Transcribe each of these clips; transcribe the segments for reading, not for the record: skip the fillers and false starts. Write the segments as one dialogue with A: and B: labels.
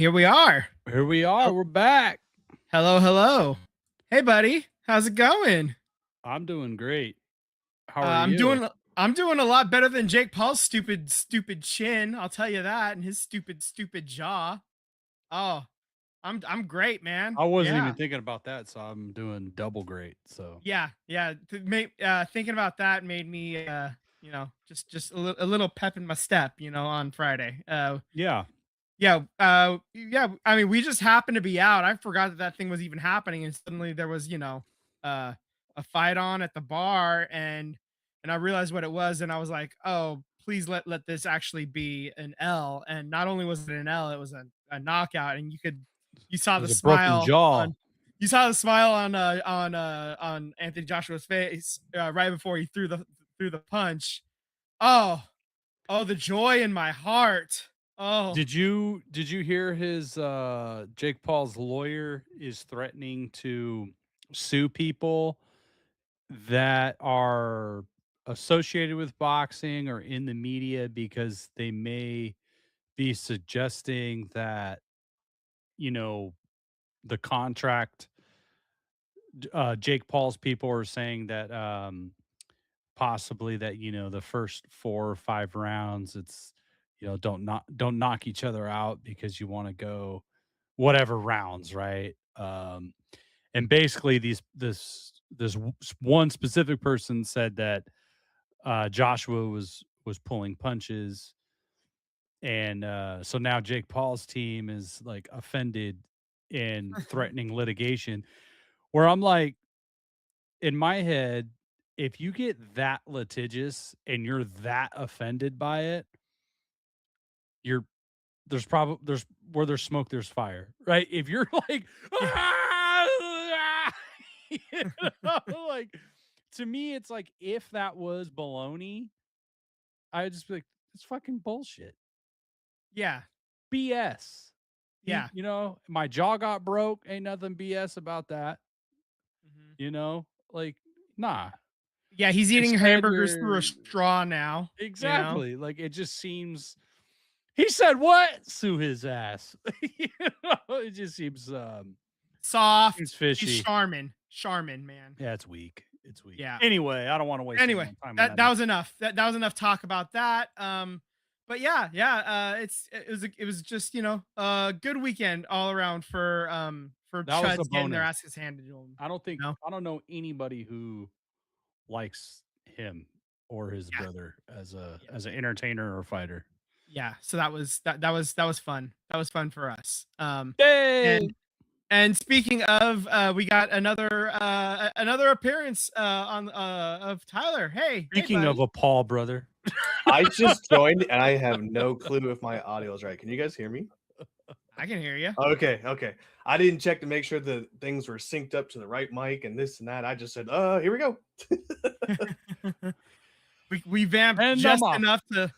A: Here we are.
B: Here we are.
A: Oh,
B: We're back.
A: hello, hello. Hey, buddy. How's it going?
B: I'm doing great. How
A: Uh,
B: are
A: I'm
B: you?
A: doing I'm doing a lot better than Jake Paul's stupid chin. I'll tell you that, and his stupid jaw. Oh, I'm great, man.
B: I wasn't
A: Yeah,
B: even thinking about that, so I'm doing double great. So
A: yeah. Thinking about that made me, just a little pep in my step, on Friday.
B: yeah,
A: Yeah. I mean, we just happened to be out. I forgot that thing was even happening, and suddenly there was, uh, a fight on at the bar, and I realized what it was, and I was like, oh, please let this actually be an L. And not only was it an L, it was a knockout, and you saw the
B: there's a broken
A: smile
B: jaw.
A: on. You saw the smile on Anthony Joshua's face right before he threw the punch. Oh, oh, the joy in my heart. Oh,
B: Did you hear his Jake Paul's lawyer is threatening to sue people that are associated with boxing or in the media because they may be suggesting that, you know, the contract Jake Paul's people are saying that possibly that the first 4 or 5 rounds it's don't knock each other out because you want to go whatever rounds, right? And basically one specific person said that Joshua was pulling punches, and so now Jake Paul's team is like offended and threatening litigation, where I'm like, in my head, if you get that litigious and you're that offended by it, you're there's where there's smoke, there's fire, right? If you're like,
A: yeah.
B: "Ah!" you like, to me, it's like if that was baloney, I'd just be like, it's fucking bullshit,
A: Yeah.
B: BS.
A: Yeah.
B: My jaw got broke. Ain't nothing BS about that.
A: Mhm.
B: Like, nah.
A: Yeah, he's eating
B: Instead,
A: hamburgers through a
B: you're
A: straw now, you know?
B: exactly, like, it just seems he said, "What?" Sue his ass. It just seems
A: Soft. He's
B: fishy.
A: Charmin, man.
B: Yeah, it's weak. It's weak.
A: Yeah.
B: Anyway, I don't wanna waste
A: Anyway,
B: anyone's time on
A: that
B: that.
A: that was enough. That was enough talk about that. But yeah, it was just, a good weekend all around for
B: That was a
A: chuds getting their
B: bonus.
A: asses handed to them. You know?
B: I don't know anybody who likes him or his
A: Yeah.
B: brother as a
A: Yeah.
B: as an entertainer or fighter.
A: Yeah. So that was fun. That was fun for us.
B: Yay!
A: And speaking of, we got another appearance on of Tyler. Hey,
B: Speaking of
A: buddy.
B: a Paul brother.
C: I just joined and I have no clue if my audio is right. Can you guys hear me?
A: I can hear you.
C: Okay. I didn't check to make sure the things were synced up to the right mic and this and that. I just said, here we go.
A: We vamped
B: And
A: just
B: off.
A: enough to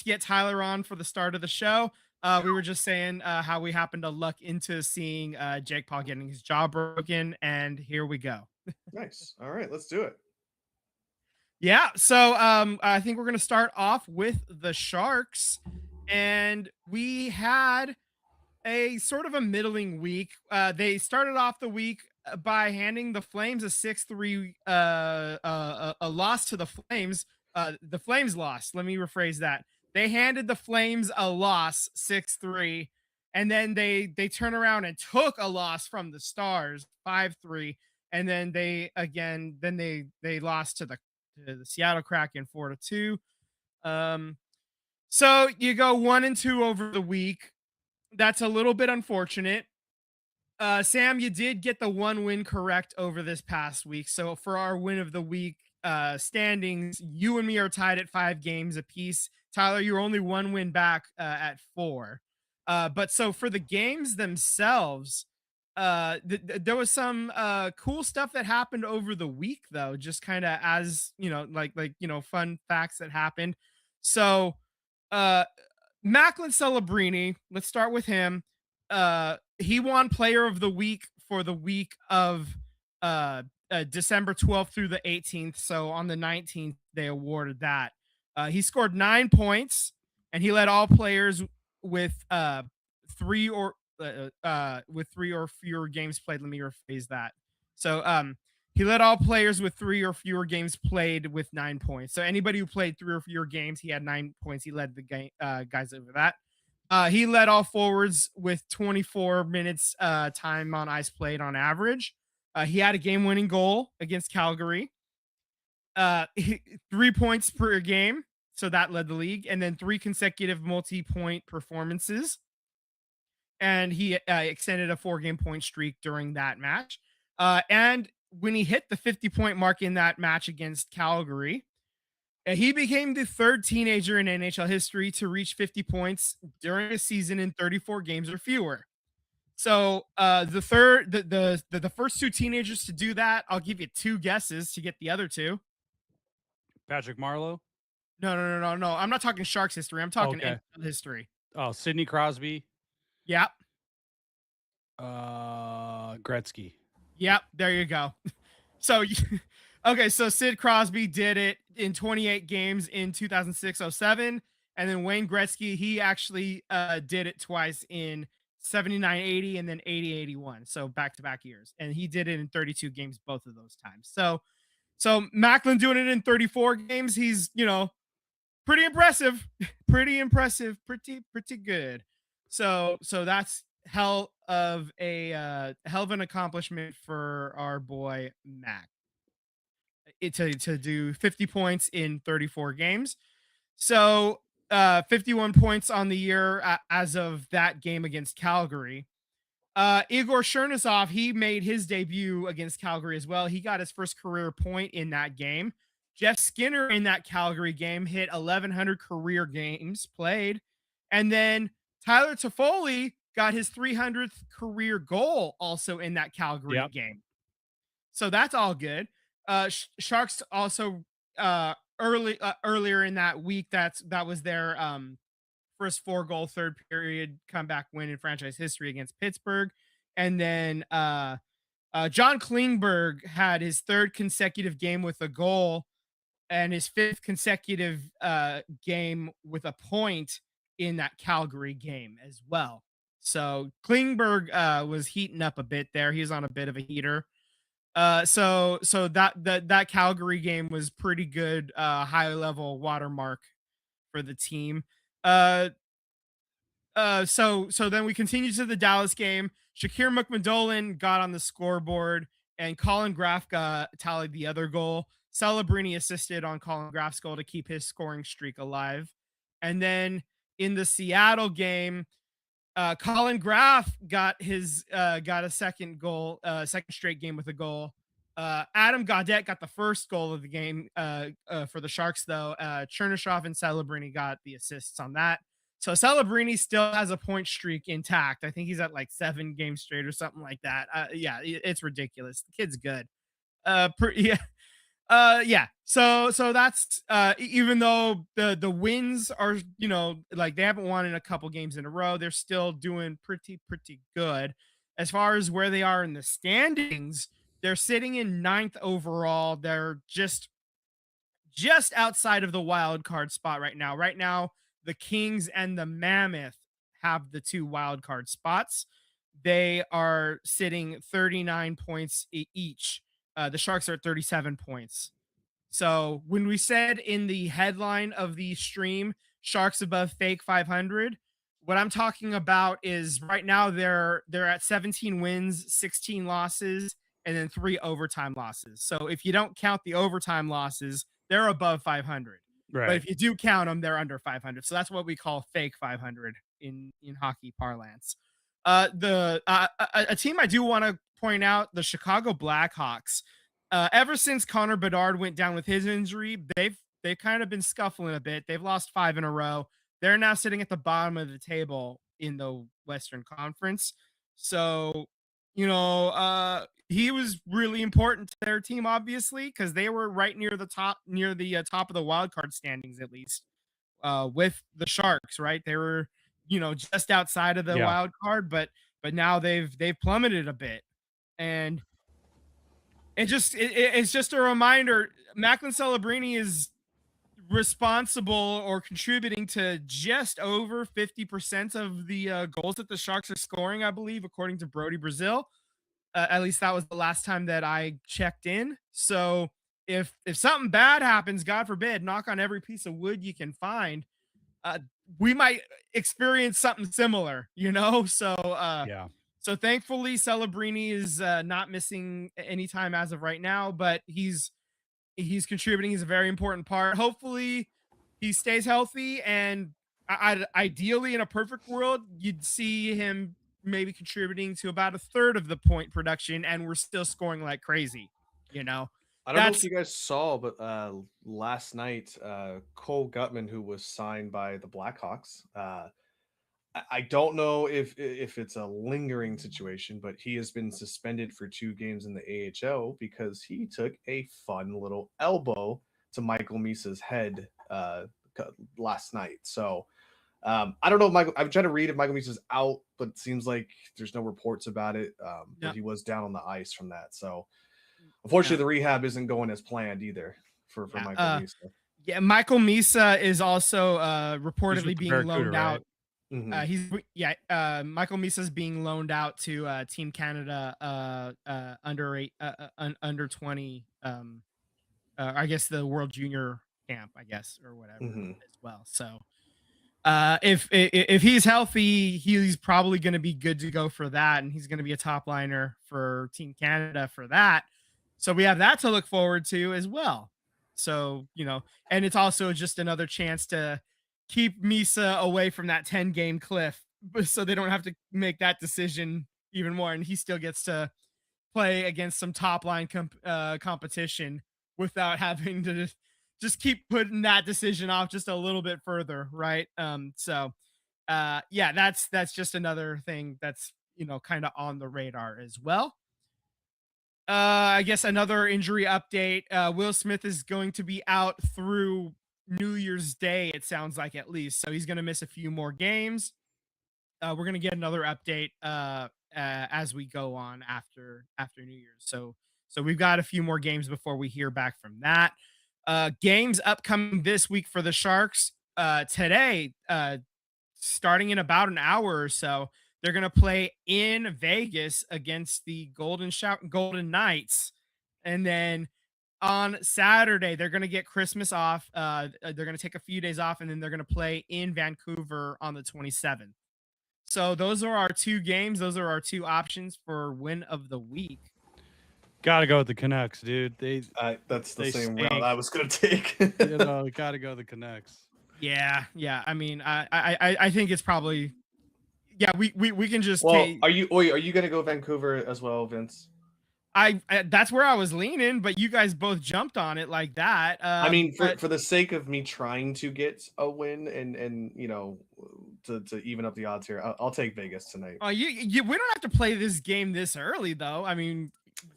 A: get Tyler on for the start of the show. We were just saying how we happened to luck into seeing Jake Paul getting his jaw broken, and here we go.
C: Nice. All right, let's do it.
A: Yeah, so I think we're gonna start off with the Sharks, and we had a sort of a middling week. They started off the week by handing the Flames a 6-3 a loss to the Flames. The Flames lost. Let me rephrase that. They handed the Flames a loss 6-3, and then they turn around and took a loss from the Stars 5-3, and then they lost to the Seattle Kraken 4-2. So you go 1-2 over the week. That's a little bit unfortunate. Sam, you did get the one win correct over this past week. So for our win of the week standings, you and me are tied at 5 games apiece. Tyler, you're only one win back at 4. But so for the games themselves, there was some cool stuff that happened over the week, though, just kind of as fun facts that happened. So uh Macklin Celebrini, let's start with him. He won Player of the Week for the week of December 12th through the 18th. So on the 19th, they awarded that. He scored 9 points, and he led all players with with 3 or fewer games played. Let me rephrase that. So he led all players with 3 or fewer games played with 9 points. So anybody who played 3 or fewer games, he had 9 points. He led the guys over that. He led all forwards with 24 minutes time on ice played on average. He had a game-winning goal against Calgary. 3 points per game, so that led the league, and then 3 consecutive multi-point performances. And he extended a 4-game point streak during that match. And when he hit the 50-point mark in that match against Calgary, he became the 3rd teenager in NHL history to reach 50 points during a season in 34 games or fewer. So the first 2 teenagers to do that, I'll give you 2 guesses to get the other 2.
B: Patrick Marleau.
A: No. I'm not talking Sharks history. I'm talking
B: Okay.
A: NHL history.
B: Oh, Sidney Crosby.
A: Yeah.
B: Gretzky.
A: Yep. There you go. So, okay. So Sid Crosby did it in 28 games in 2006-07. And then Wayne Gretzky, he actually did it twice in 79-80 and then 80-81. So back-to-back years. And he did it in 32 games both of those times. So Macklin doing it in 34 games, he's, pretty impressive. Pretty good. So that's hell of an accomplishment for our boy Mac. To do 50 points in 34 games. So 51 points on the year as of that game against Calgary. Igor Chernysov, he made his debut against Calgary as well. He got his first career point in that game. Jeff Skinner in that Calgary game hit 1,100 career games played. And then Tyler Toffoli got his 300th career goal also in that Calgary game. So that's all good. Sharks also earlier in that week, that was their first 4-goal third period comeback win in franchise history against Pittsburgh. And then John Klingberg had his 3rd consecutive game with a goal and his 5th consecutive game with a point in that Calgary game as well. So Klingberg was heating up a bit there. He was on a bit of a heater. So that Calgary game was pretty good, high level watermark for the team. So then we continue to the Dallas game. Shakir McMullin got on the scoreboard and Colin Grafka tallied the other goal. Celebrini assisted on Colin Graf's goal to keep his scoring streak alive. And then in the Seattle game, Colin Graf got a second straight game with a goal. Adam Gaudette got the first goal of the game for the Sharks, though. Chernyshov and Celebrini got the assists on that. So Celebrini still has a point streak intact. I think he's at like 7 games straight or something like that. Yeah, it's ridiculous. The kid's good. So that's even though the wins are, like they haven't won in a couple games in a row, they're still doing pretty good. As far as where they are in the standings, they're sitting in 9th overall. They're just outside of the wild card spot right now. Right now, the Kings and the Mammoth have the 2 wild card spots. They are sitting 39 points each. The Sharks are at 37 points. So when we said in the headline of the stream, Sharks above fake 500, what I'm talking about is right now they're at 17 wins, 16 losses, and then 3 overtime losses. So if you don't count the overtime losses, they're above 500.
B: Right.
A: But if you do count them, they're under 500. So that's what we call fake 500 in hockey parlance. A team I do want to point out, the Chicago Blackhawks. Ever since Connor Bedard went down with his injury, they've kind of been scuffling a bit. They've lost 5 in a row. They're now sitting at the bottom of the table in the Western Conference. So, he was really important to their team, obviously, because they were right near the top of the wild card standings, at least, with the Sharks, right? They were, just outside of the wild card, but now they've plummeted a bit. And it's just a reminder, Macklin Celebrini is responsible or contributing to just over 50% of the goals that the Sharks are scoring, I believe, according to Brody Brazil. At least that was the last time that I checked in. So if something bad happens, God forbid, knock on every piece of wood you can find, uh, we might experience something similar, you know?
B: Yeah.
A: So thankfully, Celebrini is not missing any time as of right now, but he's contributing. He's a very important part. Hopefully, he stays healthy, and ideally, in a perfect world, you'd see him maybe contributing to about a third of the point production, and we're still scoring like crazy. You know,
C: I don't know if
A: that's
C: you guys saw, but last night, Cole Gutman, who was signed by the Blackhawks, I don't know if it's a lingering situation, but he has been suspended for 2 games in the AHL because he took a fun little elbow to Michael Misa's head last night. So I don't know if Michael. I'm trying to read if Michael Misa's out, but it seems like there's no reports about it.
A: no,
C: But he was down on the ice from that. So
A: no,
C: unfortunately, the rehab isn't going as planned either for
A: yeah.
C: Michael Misa.
A: Yeah, Michael Misa is also
B: He's with
A: reportedly
B: the
A: being
B: Barracuda,
A: loaned
B: right?
A: out. Michael Misa's being loaned out to Team Canada under 20 I guess the World Junior camp, I guess, or whatever
C: Hmm.
A: as well. So if he's healthy, he's probably going to be good to go for that, and he's going to be a top liner for Team Canada for that. So we have that to look forward to as well. So and it's also just another chance to keep Misa away from that 10-game cliff, so they don't have to make that decision even more, and he still gets to play against some top line competition without having to just keep putting that decision off just a little bit further, right? Yeah, that's just another thing that's kind of on the radar as well. I guess another injury update. Will Smith is going to be out through New Year's Day, it sounds like, at least. So he's going to miss a few more games. We're gonna get another update as we go on after New Year's. So we've got a few more games before we hear back from that. Games upcoming this week for the Sharks. Today, starting in about an hour or so, they're gonna play in Vegas against the Golden Knights, and then on Saturday they're gonna get Christmas off. They're gonna take a few days off, and then they're gonna play in Vancouver on the 27th. So those are our 2 games. Those are our 2 options for win of the week.
B: Gotta go with the Canucks, dude.
C: That's the
B: They
C: same route
B: stink.
C: I was going to take.
B: Gotta go the Canucks.
A: Yeah. I mean, I think it's probably we can just
C: Well,
A: take.
C: are you going to go Vancouver as well, Vince?
A: I that's where I was leaning, but you guys both jumped on it like that.
C: I mean,
A: But
C: for the sake of me trying to get a win and to even up the odds here, I'll take Vegas tonight.
A: we don't have to play this game this early, though. I mean,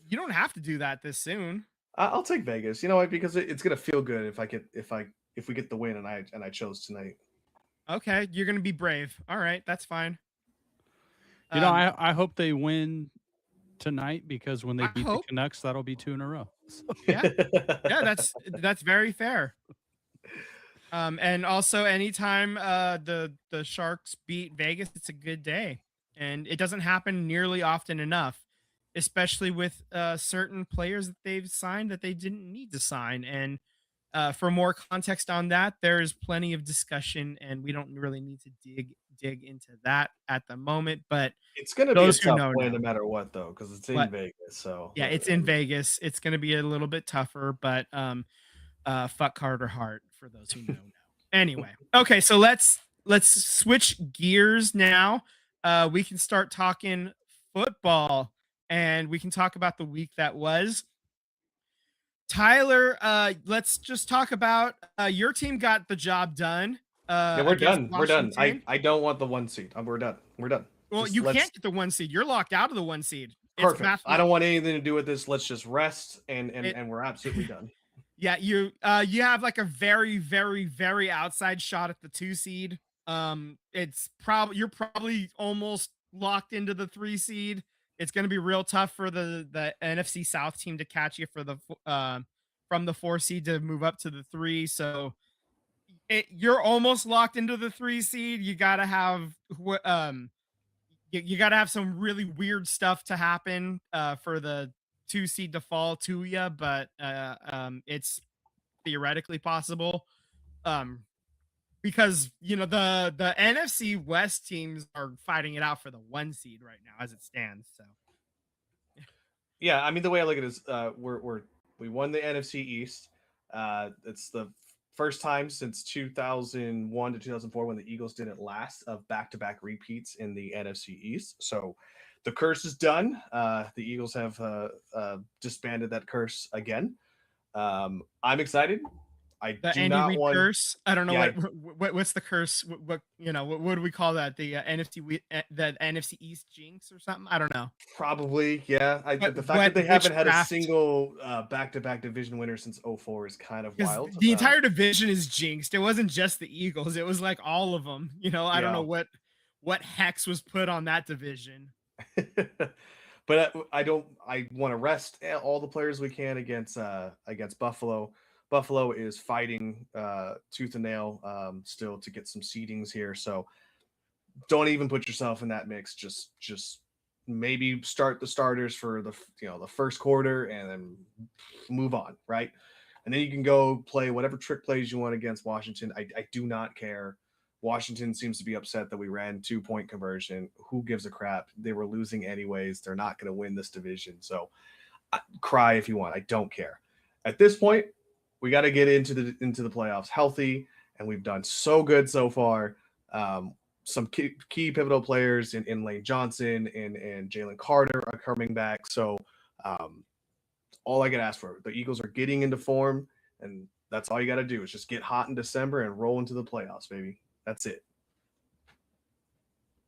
A: you don't have to do that this soon.
C: I'll take Vegas. You know what? Because it's gonna feel good if we get the win and I chose tonight.
A: Okay, you're gonna be brave. All right, that's fine.
B: I hope they win tonight because when they
A: I
B: beat the
A: hope.
B: Canucks, that'll be 2 in a row. So,
A: Yeah, that's very fair. And also anytime the Sharks beat Vegas, it's a good day. And it doesn't happen nearly often enough, especially with certain players that they've signed that they didn't need to sign. And for more context on that, there is plenty of discussion, and we don't really need to dig into that at the moment. But
C: It's gonna be a
A: those who
C: tough
A: know
C: win
A: know.
C: no matter what, though, because it's in
A: But
C: Vegas. So
A: yeah, it's in Vegas. It's going to be a little bit tougher, but fuck Carter Hart for those who know. Anyway, okay, so let's switch gears now. We can start talking football, and we can talk about the week that was. Tyler, let's just talk about your team got the job done.
C: Yeah, we're
A: Against
C: done. We're done.
A: Washington.
C: I don't want the 1 seed. We're done. We're done.
A: Well, you can't get the 1 seed. You're locked out of the 1 seed.
C: Perfect. I don't want anything to do with this. Let's just rest and we're absolutely done.
A: Yeah, you have like a very, very, very outside shot at the 2 seed. You're probably almost locked into the 3 seed. It's going to be real tough for the NFC South team to catch you for the from the 4 seed to move up to the 3. So you're almost locked into the 3 seed. You gotta have you gotta have some really weird stuff to happen for the 2 seed to fall to you, but it's theoretically possible. Um, because the NFC West teams are fighting it out for the 1 seed right now as it stands. So
C: Yeah, I mean the way I look at it is, we won the NFC East. It's the first time since 2001 to 2004 when the Eagles did it last of back-to-back repeats in the NFC East. So the curse is done. The Eagles have disbanded that curse again. I'm excited. I
A: the
C: do
A: Andy
C: not
A: Reid
C: want.
A: curse. I don't know
C: Yeah,
A: what's the curse. What do we call that? The the NFC East jinx or something. I don't know.
C: probably. Yeah,
A: What
C: the fact that they haven't had a
A: witchcraft?
C: single back-to-back division winner since '04 is kind of
A: Because
C: wild.
A: the entire division is jinxed. It wasn't just the Eagles. It was like all of them. I don't know
C: Yeah.
A: what hex was put on that division.
C: But I don't. I want to rest all the players we can against Buffalo. Buffalo is fighting tooth and nail still to get some seedings here. So don't even put yourself in that mix. Just maybe start the starters for the first quarter and then move on, right? And then you can go play whatever trick plays you want against Washington. I do not care. Washington seems to be upset that we ran 2-point conversion. Who gives a crap? They were losing anyways. They're not going to win this division. So cry if you want. I don't care. At this point, we got to get into the playoffs healthy, and we've done so good so far. Some key pivotal players in Lane Johnson and Jalen Carter are coming back. So all I can ask for. The Eagles are getting into form, and that's all you got to do is just get hot in December and roll into the playoffs, baby. That's it.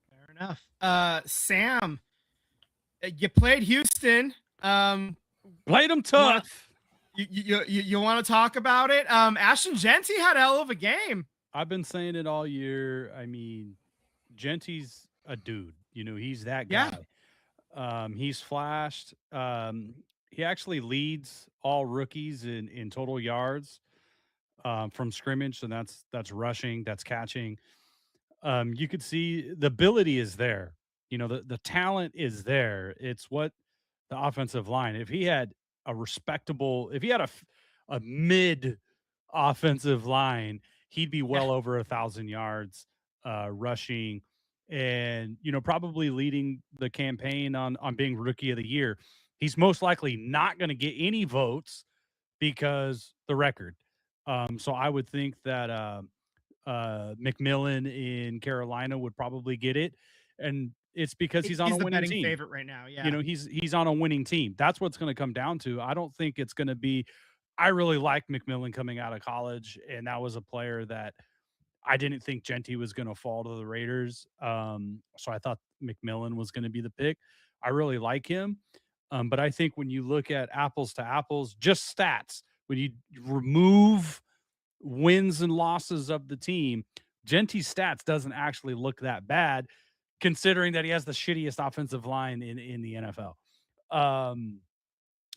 A: Fair enough. Sam, you played Houston.
B: Played them
A: You want to
B: tough.
A: you want to talk about it? Ashton Genty had a hell of a game.
B: I've been saying it all year. I mean, Genty's a dude. He's that
A: Yeah.
B: guy. He's flashed. He actually leads all rookies in total yards from scrimmage, and that's rushing, that's catching. You could see the ability is there. The talent is there. It's what the offensive line. If he had a mid offensive line, he'd be well over 1,000 yards rushing, and probably leading the campaign on being rookie of the year. He's most likely not going to get any votes because the record. So I would think that McMillan in Carolina would probably get it, and it's because he's on a
A: He's the
B: winning
A: betting
B: team.
A: favorite right now. Yeah.
B: He's on a winning team. That's what's going to come down to. I don't think it's going to be. I really like McMillan coming out of college, and that was a player that I didn't think Genty was going to fall to the Raiders. So I thought McMillan was going to be the pick. I really like him. But I think when you look at apples to apples, just stats, when you remove wins and losses of the team, Genty's stats doesn't actually look that bad, considering that he has the shittiest offensive line in the NFL.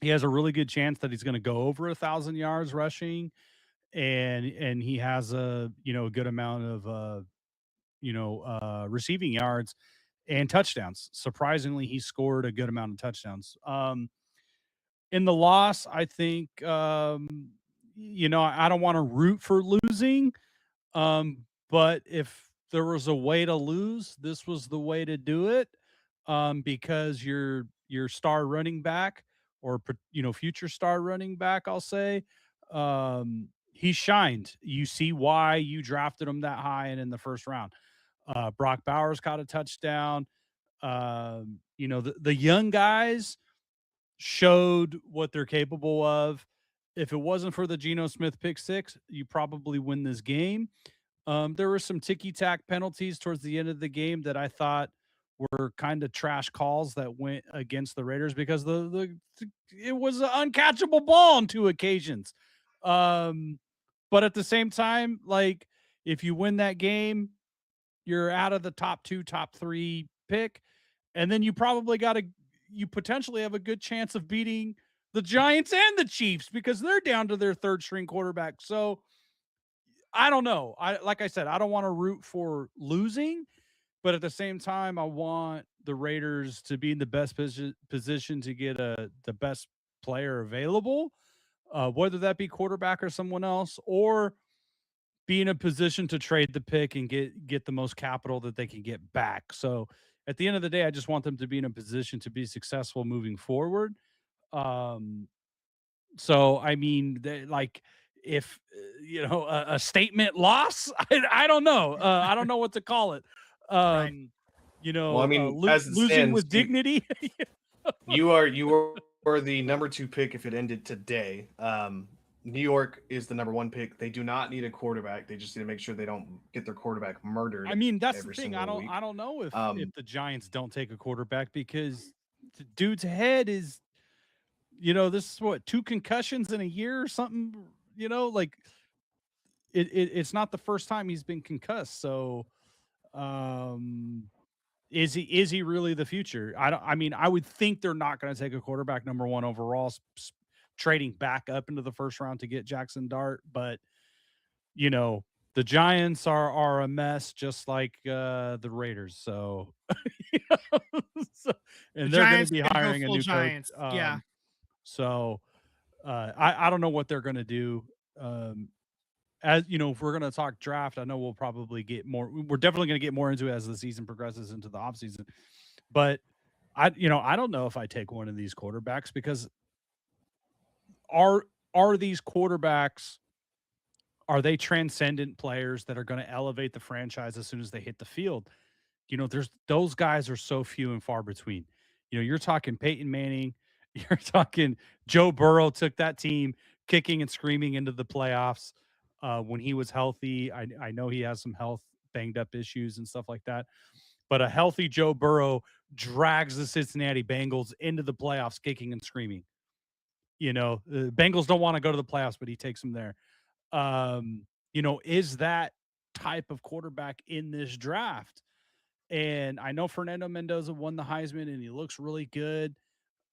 B: He has a really good chance that he's going to go over 1,000 yards rushing, and he has a good amount of receiving yards and touchdowns. Surprisingly, he scored a good amount of touchdowns. In the loss, I think I don't want to root for losing, but if there was a way to lose, this was the way to do it, because your star running back or future star running back, I'll say, he shined. You see why you drafted him that high and in the first round. Brock Bowers caught a touchdown. The young guys showed what they're capable of. If it wasn't for the Geno Smith pick six, you probably win this game. There were some ticky-tack penalties towards the end of the game that I thought were kind of trash calls that went against the Raiders because it was an uncatchable ball on two occasions. But at the same time, like, if you win that game, you're out of the top 2, top 3 pick, and then you potentially have a good chance of beating the Giants and the Chiefs because they're down to their third string quarterback. So I don't know. Like I said, I don't want to root for losing, but at the same time, I want the Raiders to be in the best position to get the best player available, whether that be quarterback or someone else, or be in a position to trade the pick and get the most capital that they can get back. So at the end of the day, I just want them to be in a position to be successful moving forward. Um, so I mean, like if a statement loss, I don't know. I don't know what to call it.
A: Right.
C: Well, I mean, as it
B: Losing
C: stands,
B: with dignity.
C: you are the number 2 pick if it ended today. New York is the number 1 pick. They do not need a quarterback. They just need to make sure they don't get their quarterback murdered
B: I mean, that's the
C: every
B: thing.
C: single week.
B: I don't know if
C: Um,
B: the Giants don't take a quarterback because the dude's head is, this is what, 2 concussions in a year or something. Like it's not the first time he's been concussed. So, um, is he really the future? I mean, I would think they're not going to take a quarterback number 1 overall, trading back up into the first round to get Jackson Dart, but the Giants are a mess, just like the Raiders. So, so
A: The
B: and they're going to
A: Giants
B: be
A: could go
B: hiring a
A: full
B: new coach.
A: Giants. Yeah.
B: So I don't know what they're going to do. As if we're going to talk draft, I know we'll probably get more. We're definitely going to get more into it as the season progresses into the offseason. But I don't know if I take one of these quarterbacks because are these quarterbacks, are they transcendent players that are going to elevate the franchise as soon as they hit the field? There's those guys are so few and far between. You're talking Peyton Manning, you're talking Joe Burrow took that team kicking and screaming into the playoffs when he was healthy. I know he has some health banged up issues and stuff like that, but a healthy Joe Burrow drags the Cincinnati Bengals into the playoffs kicking and screaming. The Bengals don't want to go to the playoffs, but he takes them there. Is that type of quarterback in this draft? And I know Fernando Mendoza won the Heisman and he looks really good.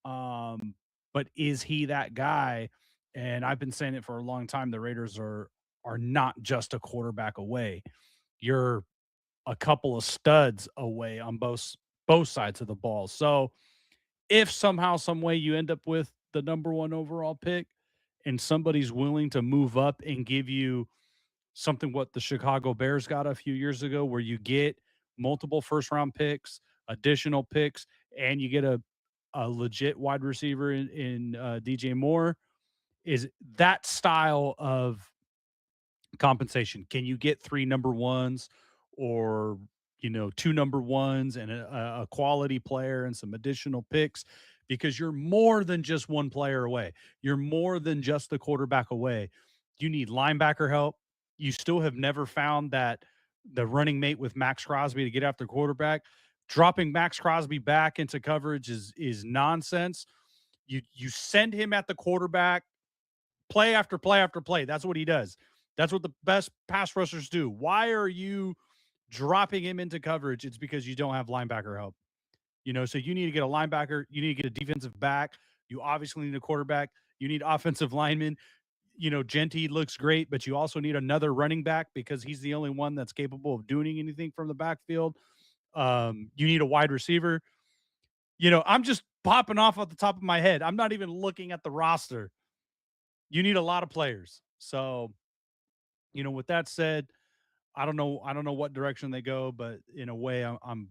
B: But is he that guy? And I've been saying it for a long time. The Raiders are not just a quarterback away. You're a couple of studs away on both sides of the ball. So if somehow, some way you end up with the number 1 overall pick and somebody's willing to move up and give you something what the Chicago Bears got a few years ago, where you get multiple first round picks, additional picks, and you get a legit wide receiver in DJ Moore, is that style of compensation. Can you get 3 number 1s or 2 number 1s and a quality player and some additional picks? Because you're more than just one player away. You're more than just the quarterback away. You need linebacker help. You still have never found that the running mate with Max Crosby to get after quarterback. Dropping Max Crosby back into coverage is nonsense. You send him at the quarterback play after play after play. That's what he does. That's what the best pass rushers do. Why are you dropping him into coverage? It's because you don't have linebacker help. So you need to get a linebacker. You need to get a defensive back. You obviously need a quarterback. You need offensive linemen. Genty looks great, but you also need another running back because he's the only one that's capable of doing anything from the backfield. You need a wide receiver. I'm just popping off at the top of my head. I'm not even looking at the roster. You need a lot of players. So, with that said, I don't know what direction they go, but in a way, I'm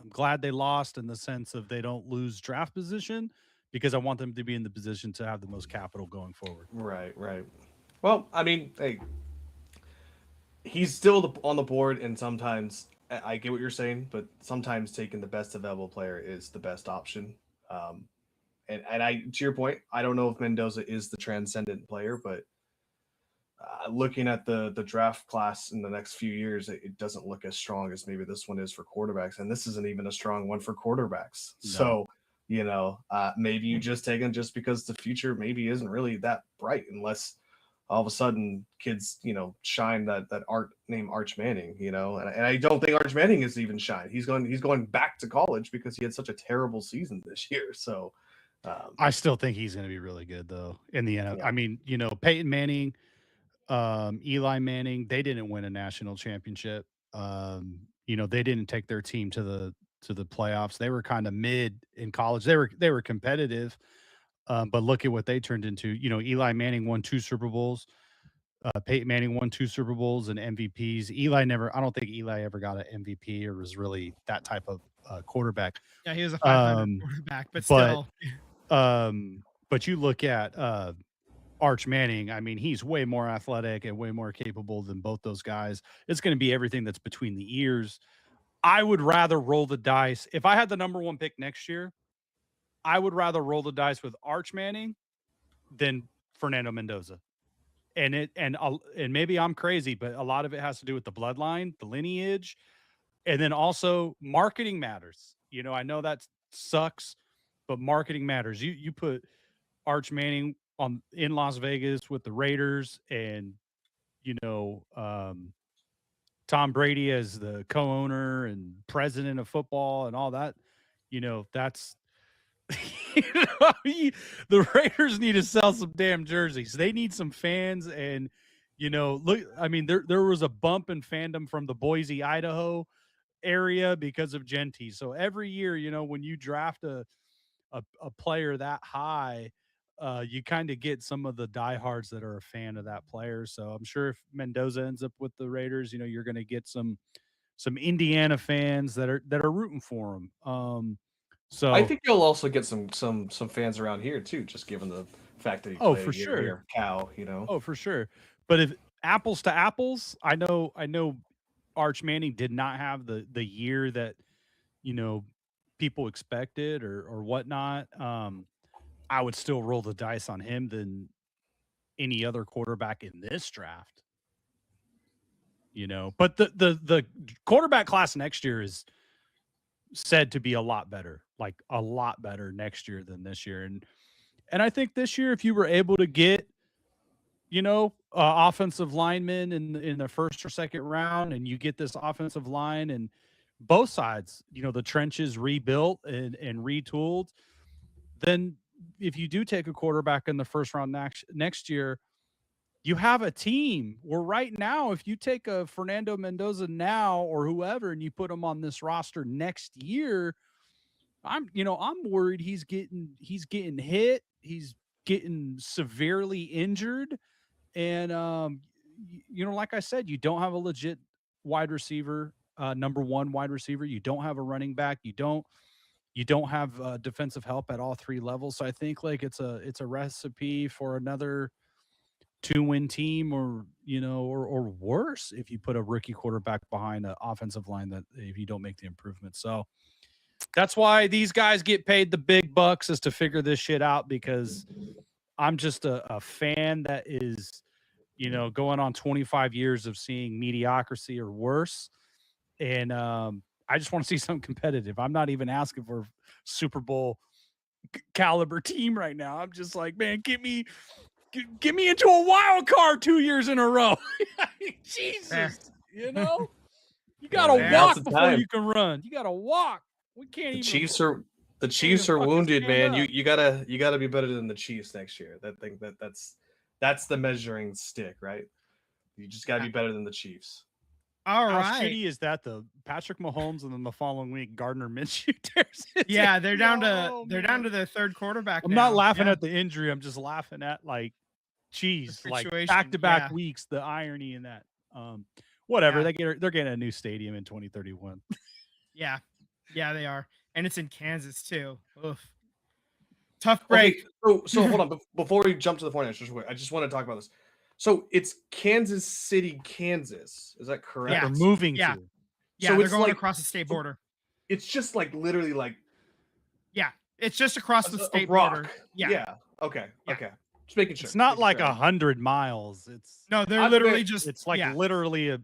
B: glad they lost in the sense of they don't lose draft position because I want them to be in the position to have the most capital going forward.
C: right, right. Well, I mean, hey, he's still on the board, and sometimes I get what you're saying, but sometimes taking the best available player is the best option. And I, to your point, I don't know if Mendoza is the transcendent player, but looking at the draft class in the next few years, it doesn't look as strong as maybe this one is for quarterbacks, and this isn't even a strong one for quarterbacks. No. So maybe you just take him just because the future maybe isn't really that bright unless all of a sudden kids shine that art named Arch Manning, and I don't think Arch Manning is even shine. He's going back to college because he had such a terrible season this year. So
B: I still think he's going to be really good though in the end.
C: Yeah.
B: I mean, Peyton Manning Eli Manning, they didn't win a national championship. They didn't take their team to the playoffs. They were kind of mid in college. They were competitive, but look at what they turned into. Eli Manning won 2 Super Bowls. Peyton Manning won 2 Super Bowls and MVPs. I don't think Eli ever got an MVP or was really that type of quarterback.
A: Yeah, he was a 500 quarterback, but
B: but
A: still.
B: but you look at Arch Manning, I mean, he's way more athletic and way more capable than both those guys. It's going to be everything that's between the ears. I would rather roll the dice. If I had the number 1 pick next year, I would rather roll the dice with Arch Manning than Fernando Mendoza. And maybe I'm crazy, but a lot of it has to do with the bloodline, the lineage, and then also marketing matters. I know that sucks, but marketing matters. You put Arch Manning in Las Vegas with the Raiders, and Tom Brady as the co-owner and president of football and all that. That's the Raiders need to sell some damn jerseys. They need some fans, and look, I mean, there was a bump in fandom from the Boise, Idaho area because of Genty. So every year, when you draft a player that high, you kind of get some of the diehards that are a fan of that player. So I'm sure if Mendoza ends up with the Raiders, you're going to get some Indiana fans that are rooting for him. So
C: I think you'll also get some fans around here too, just given the fact that he played
B: for sure.
C: here, Cal.
B: Oh, for sure. But if apples to apples, I know Arch Manning did not have the year that people expected or whatnot. I would still roll the dice on him than any other quarterback in this draft. But the quarterback class next year is said to be a lot better, like a lot better next year than this year. And I think this year, if you were able to get, offensive linemen in the first or second round, and you get this offensive line and both sides, the trenches rebuilt and retooled, then if you do take a quarterback in the first round next year, you have a team. Where right now, if you take a Fernando Mendoza now or whoever and you put him on this roster next year, I'm worried he's getting hit, he's getting severely injured, and like I said, you don't have a legit wide receiver, number 1 wide receiver. You don't have a running back. You don't have defensive help at all 3 levels. So I think like it's a recipe for another 2-win team, or worse if you put a rookie quarterback behind an offensive line that if you don't make the improvement. So that's why these guys get paid the big bucks, is to figure this shit out, because I'm just a fan that is, going on 25 years of seeing mediocrity or worse. And I just want to see something competitive. I'm not even asking for Super Bowl caliber team right now. I'm just like, man, get me into a wild card 2 years in a row. Jesus, you gotta walk before you can run. You gotta walk. We can't.
C: The Chiefs are wounded, man. You gotta be better than the Chiefs next year. That's the measuring stick, right? You just gotta be better than the Chiefs.
A: All right.
B: How shitty is that though? Patrick Mahomes, and then the following week, Gardner Minshew tears it.
A: Yeah, they're down to their third quarterback.
B: I'm not laughing at the injury. I'm just laughing at like, geez, like back-to-back weeks. The irony in that. Whatever. They're getting a new stadium in 2031.
A: Yeah, they are, and it's in Kansas too. Oof. Tough break.
C: Okay, so hold on. Before we jump to the point, I just want to talk about this. So it's Kansas City, Kansas. Is that correct?
A: Yeah.
B: They're moving to.
A: Yeah, so they're going across the state border.
C: It's just like literally like.
A: Yeah, it's just across the state border.
C: Yeah. Okay. Just making sure.
B: It's not like 100 miles.
A: No, they're literally just.
B: It's like literally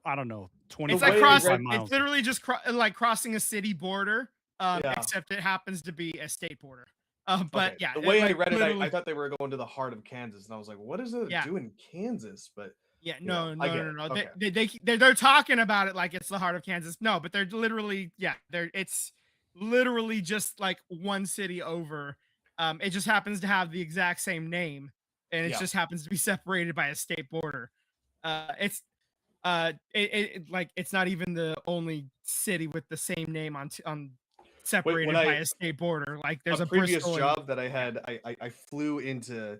B: I don't know, 20.
A: It's like miles. It's literally just like crossing a city border, except it happens to be a state border. But
C: the way I read it, I thought they were going to the heart of Kansas, and I was like, "What is it doing in Kansas?" But
A: no.
C: Okay.
A: They're talking about it like it's the heart of Kansas. No, but they're literally it's literally just like one city over. It just happens to have the exact same name. and it
C: Yeah.
A: just happens to be separated by a state border. It's like it's not even the only city with the same name on
C: When
A: separated by
C: I
A: a state border. Like
C: a
A: there's a
C: previous
A: Bristol and
C: job that I had, I flew into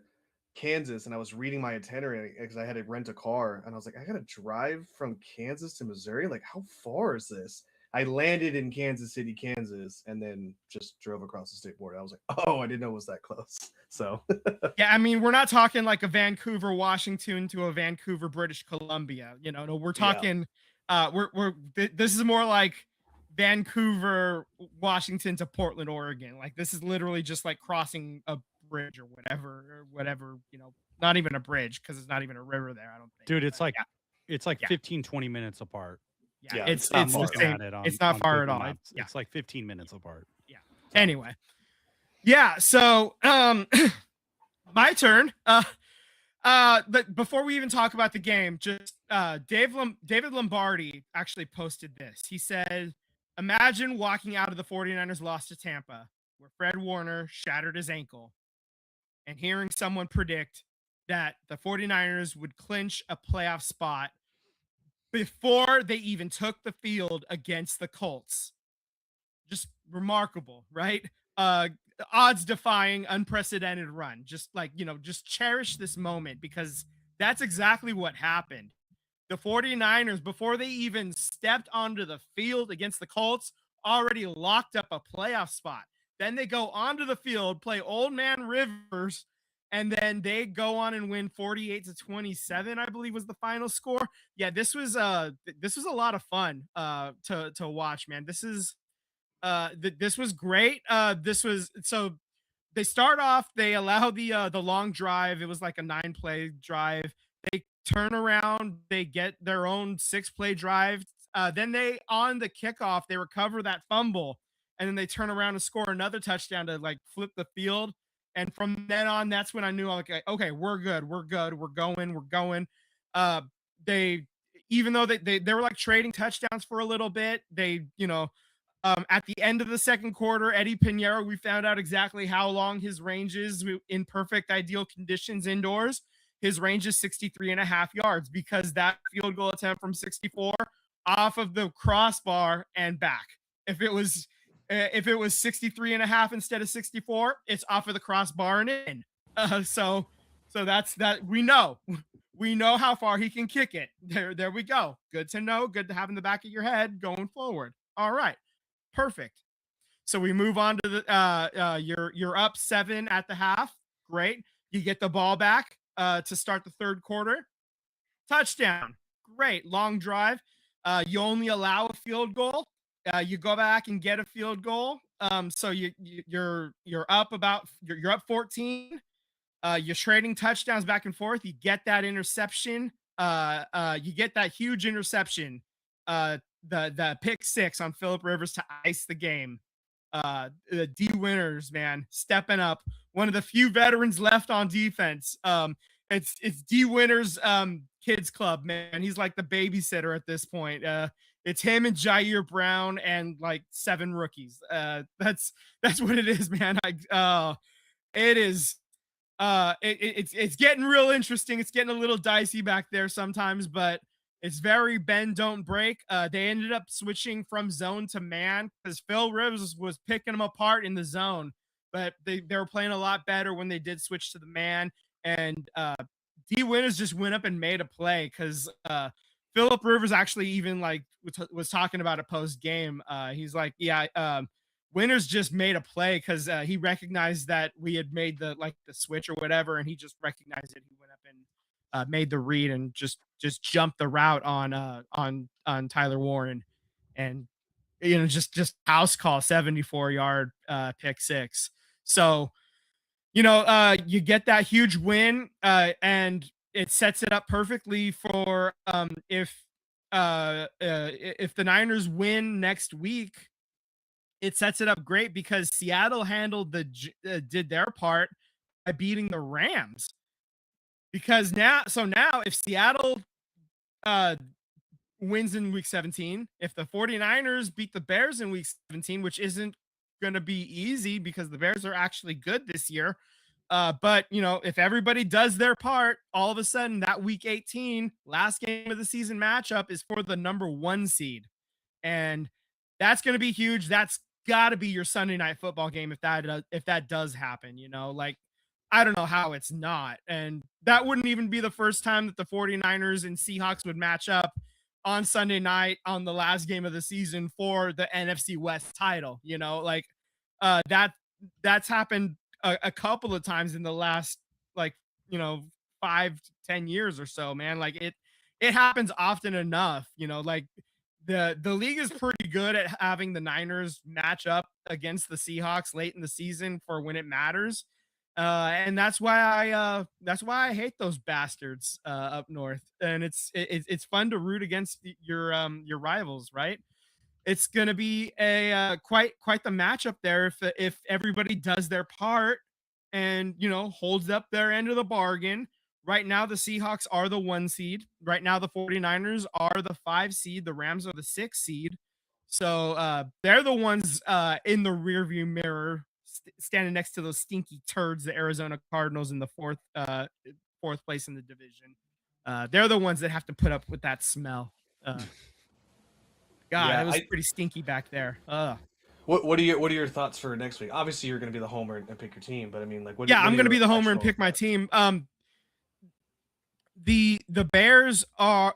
C: Kansas and I was reading my itinerary because I had to rent a car and I was like, I gotta drive from Kansas to Missouri. Like, how far is this? I landed in Kansas City, Kansas, and then just drove across the state border. I was like, oh, I didn't know it was that close. So
A: yeah, I mean, we're not talking like a Vancouver, Washington to a Vancouver, British Columbia. You know, no, we're
C: yeah.
A: talking this is more like Vancouver, Washington to Portland, Oregon. Like this is literally just like crossing a bridge or whatever, you know, not even a bridge because it's not even a river there, I don't think.
B: Dude,
A: But
B: it's like
A: Yeah.
B: 15, 20 minutes apart.
C: Yeah,
A: it's
C: it's not
A: the
C: far.
A: same.
B: At it
A: It's not
B: on
A: far at
B: Google
A: all.
B: Maps. It's like 15 minutes apart.
A: Yeah. Anyway. Yeah, so my turn. But before we even talk about the game, just David Lombardi actually posted this. He said, imagine walking out of the 49ers loss to Tampa, where Fred Warner shattered his ankle, and hearing someone predict that the 49ers would clinch a playoff spot before they even took the field against the Colts. Just remarkable, right? Odds defying, unprecedented run. Just like, you know, just cherish this moment because that's exactly what happened. The 49ers, before they even stepped onto the field against the Colts, already locked up a playoff spot. Then they go onto the field, play Old Man Rivers, and then they go on and win 48-27, I believe was the final score. Yeah, this was a lot of fun to watch, man. This was great. This was so they start off, they allow the long drive. It was like a 9-play drive. They turn around, they get their own 6-play drive. Then they on the kickoff, they recover that fumble, and then they turn around and score another touchdown to like flip the field. And from then on, that's when I knew, like, okay, we're good, we're going. Uh, they even though they were like trading touchdowns for a little bit, they at the end of the second quarter, Eddie Pinheiro, we found out exactly how long his range is in perfect ideal conditions indoors. His range is 63.5 yards because that field goal attempt from 64 off of the crossbar and back. If it was 63.5 instead of 64, it's off of the crossbar and in. So that's that. We know how far he can kick it. There we go. Good to know. Good to have in the back of your head going forward. All right. Perfect. So we move on to the you're up 7 at the half. Great. You get the ball back to start the third quarter. Touchdown. Great. Long drive. You only allow a field goal. You go back and get a field goal. So you're up you're up 14. You're trading touchdowns back and forth. You get that interception. You get that huge interception. The pick 6 on Phillip Rivers to ice the game. The D Winners, man, stepping up. One of the few veterans left on defense. It's D Winners kids club, man. He's like the babysitter at this point. It's him and Jair Brown and like 7 rookies. That's what it is, man. It is. It's getting real interesting. It's getting a little dicey back there sometimes, but it's very bend don't break. They ended up switching from zone to man because Phil Rivers was picking them apart in the zone, but they were playing a lot better when they did switch to the man. And D Winners just went up and made a play because Philip Rivers actually even like was talking about it post game. He's like, yeah, Winners just made a play because he recognized that we had made the switch or whatever, and he just recognized it. He went up and made the read and just jumped the route on Tyler Warren, and just house call 74-yard pick 6. So you get that huge win, and it sets it up perfectly for if the Niners win next week. It sets it up great because Seattle handled did their part by beating the Rams. Because now if Seattle wins in week 17, if the 49ers beat the Bears in week 17, which isn't going to be easy because the Bears are actually good this year, But if everybody does their part, all of a sudden that week 18 last game of the season matchup is for the number 1 seed. And that's going to be huge. That's got to be your Sunday night football game if that does happen, like I don't know how it's not. And that wouldn't even be the first time that the 49ers and Seahawks would match up on Sunday night on the last game of the season for the NFC West title, like that's happened a couple of times in the last, like, 5 to 10 years or so, man. Like it happens often enough, like the league is pretty good at having the Niners match up against the Seahawks late in the season for when it matters. And that's why I hate those bastards up north. And it's fun to root against your rivals, right? It's going to be a quite the matchup there if everybody does their part and holds up their end of the bargain. Right now the Seahawks are the 1 seed. Right now the 49ers are the 5 seed. The Rams are the 6 seed. So they're the ones in the rearview mirror standing next to those stinky turds, the Arizona Cardinals in the fourth place in the division. They're the ones that have to put up with that smell. God,
C: Yeah,
A: it was pretty stinky back there.
C: What are your thoughts for next week? Obviously, you're going to be the homer and pick your team, but I mean, like,
A: I'm going to be the homer and pick my team. The Bears are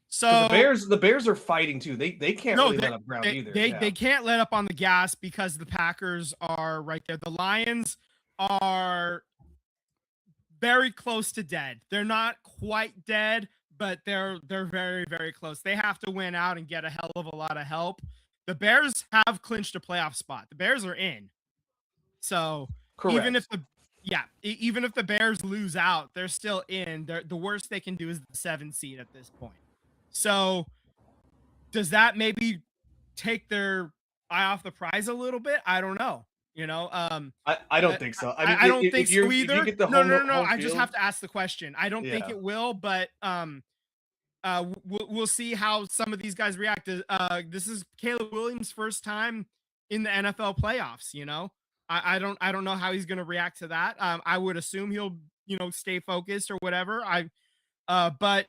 A: so
C: the Bears are fighting too. They can't really let up ground either.
A: They can't let up on the gas because the Packers are right there. The Lions are very close to dead. They're not quite dead, but they're very, very close. They have to win out and get a hell of a lot of help. The Bears have clinched a playoff spot. The Bears are in. So
C: correct.
A: Even if the Bears lose out, they're still in. The worst they can do is the 7 seed at this point. So does that maybe take their eye off the prize a little bit? I don't know.
C: I don't think so. I mean,
A: I don't think so either. No. I just
C: field,
A: have to ask the question. I don't think it will, but we'll see how some of these guys react. This is Caleb Williams' first time in the NFL playoffs. I don't know how he's going to react to that. I would assume he'll stay focused or whatever. But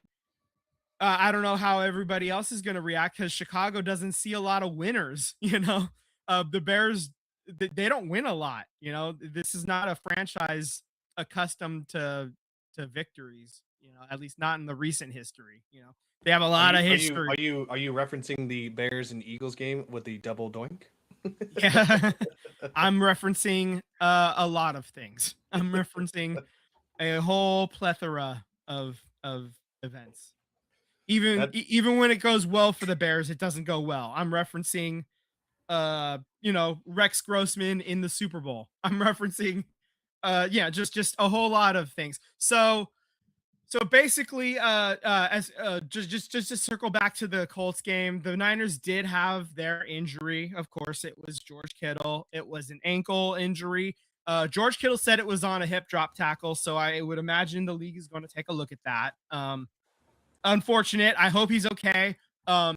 A: I don't know how everybody else is going to react because Chicago doesn't see a lot of winners. The Bears, they don't win a lot. This is not a franchise accustomed to victories. At least not in the recent history. They have a lot of history.
C: Are you referencing the Bears and Eagles game with the double doink?
A: Yeah, I'm referencing a lot of things. I'm referencing a whole plethora of events. Even when it goes well for the Bears, it doesn't go well. I'm referencing Rex Grossman in the Super Bowl. I'm referencing just a whole lot of things. So basically, just to circle back to the Colts game, the Niners did have their injury. Of course, it was George Kittle. It was an ankle injury. George Kittle said it was on a hip drop tackle, so I would imagine the league is going to take a look at that. Unfortunate. I hope he's okay.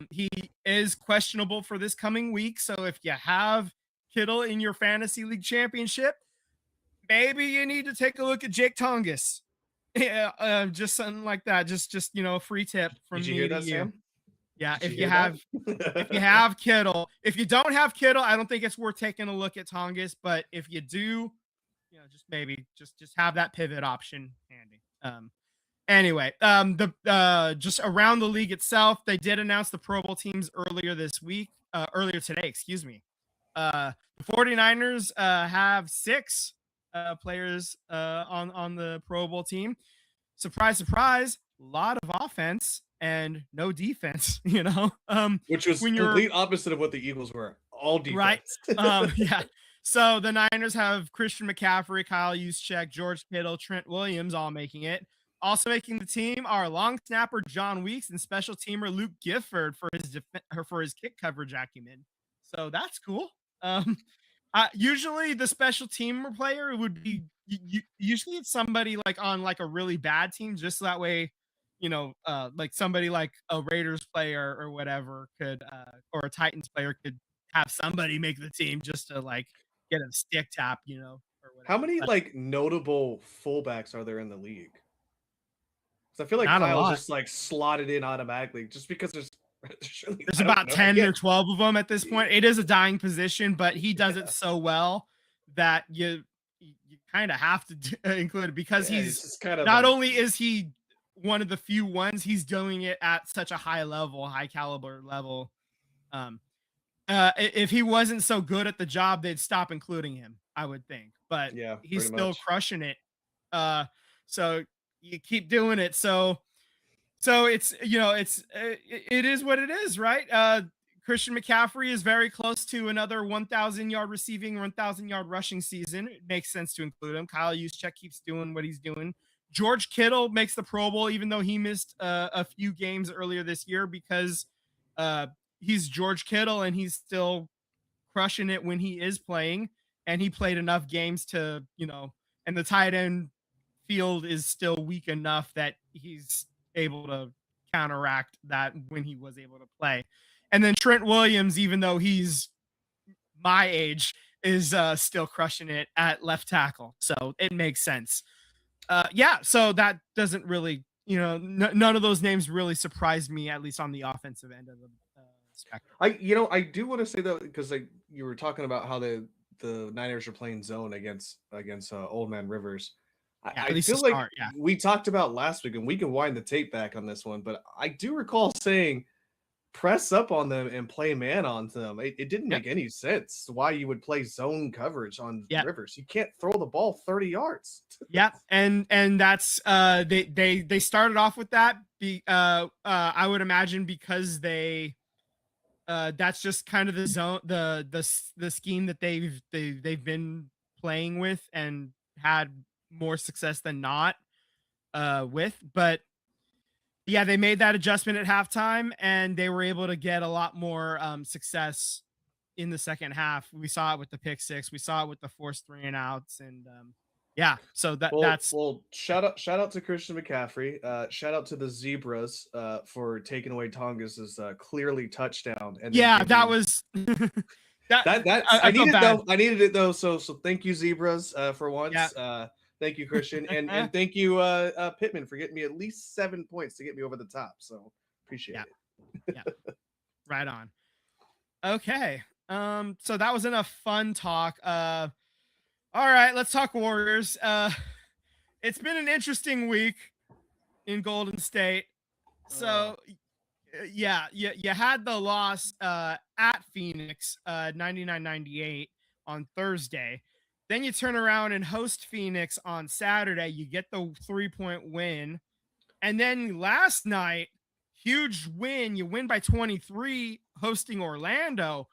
A: He is questionable for this coming week, so if you have Kittle in your fantasy league championship, maybe you need to take a look at Jake Tongas. Yeah, just something like that. Just a free tip from me to you. Sam? Yeah, if you have Kittle. If you don't have Kittle, I don't think it's worth taking a look at Tongas. But if you do, just maybe just have that pivot option handy. Anyway, just around the league itself, they did announce the Pro Bowl teams earlier today, excuse me. The 49ers have 6 players on the Pro Bowl team. Surprise, surprise, a lot of offense and no defense,
C: which was complete opposite of what the Eagles were. All defense.
A: Right. Yeah. So the Niners have Christian McCaffrey, Kyle Juszczyk, George Kittle, Trent Williams all making it. Also making the team are long snapper John Weeks and special teamer Luke Gifford for his kick coverage acumen. So that's cool. Usually the special teamer player would be usually it's somebody like on like a really bad team, just so that way, like somebody like a Raiders player or whatever could or a Titans player could have somebody make the team just to like get a stick tap, or
C: How
A: whatever.
C: many
A: But
C: like notable fullbacks are there in the league? Because I feel like
A: not a
C: Kyle's
A: lot.
C: just like slotted in automatically, just because there's really,
A: There's
C: I don't
A: about
C: know.
A: 10 or 12 of them at this point. It is a dying position, but he does it so well that you kind of have to include it because
C: Yeah, it's
A: he's
C: just kind of
A: not
C: a
A: only is he one of the few ones, he's doing it at such a high level, high caliber level. Um, if he wasn't so good at the job, they'd stop including him, I would think. But
C: yeah,
A: he's
C: pretty
A: still
C: much.
A: crushing it. So you keep doing it. So it's it is what it is, right? Christian McCaffrey is very close to another 1,000 yard receiving, 1,000 yard rushing season. It makes sense to include him. Kyle Juszczyk keeps doing what he's doing. George Kittle makes the Pro Bowl, even though he missed a few games earlier this year because uh, he's George Kittle and he's still crushing it when he is playing. And he played enough games to, and the tight end field is still weak enough that he's able to counteract that when he was able to play. And then Trent Williams, even though he's my age, is still crushing it at left tackle. So it makes sense. So that doesn't really, none of those names really surprised me, at least on the offensive end of the spectrum.
C: I do want to say though, because like you were talking about how the Niners are playing zone against Old Man Rivers.
A: Yeah, at
C: I
A: least
C: feel
A: to
C: like
A: start. Yeah.
C: we talked about last week, and we can wind the tape back on this one, but I do recall saying press up on them and play man on them. It didn't
A: Yep.
C: make any sense why you would play zone coverage on
A: Yep.
C: Rivers. You can't throw the ball 30 yards.
A: Yeah, and that's they started off with that. I would imagine because that's just kind of the zone, the scheme that they've been playing with and had more success than not with. But yeah, they made that adjustment at halftime and they were able to get a lot more success in the second half. We saw it with the pick six, we saw it with the forced 3 and outs, and so that's
C: shout out to Christian McCaffrey. Shout out to the Zebras for taking away Tonga's clearly touchdown. And
A: that was
C: I
A: feel
C: needed
A: bad.
C: though. I needed it though. So thank you, Zebras, for once.
A: Yeah.
C: Thank you, Christian, and thank you, Pittman, for getting me at least 7 points to get me over the top. So appreciate it.
A: Yeah, right on. Okay, so that was enough fun talk. All right, let's talk Warriors. It's been an interesting week in Golden State. So you had the loss at Phoenix 99-98 on Thursday. Then you turn around and host Phoenix on Saturday. You get the 3-point win. And then last night, huge win. You win by 23 hosting Orlando.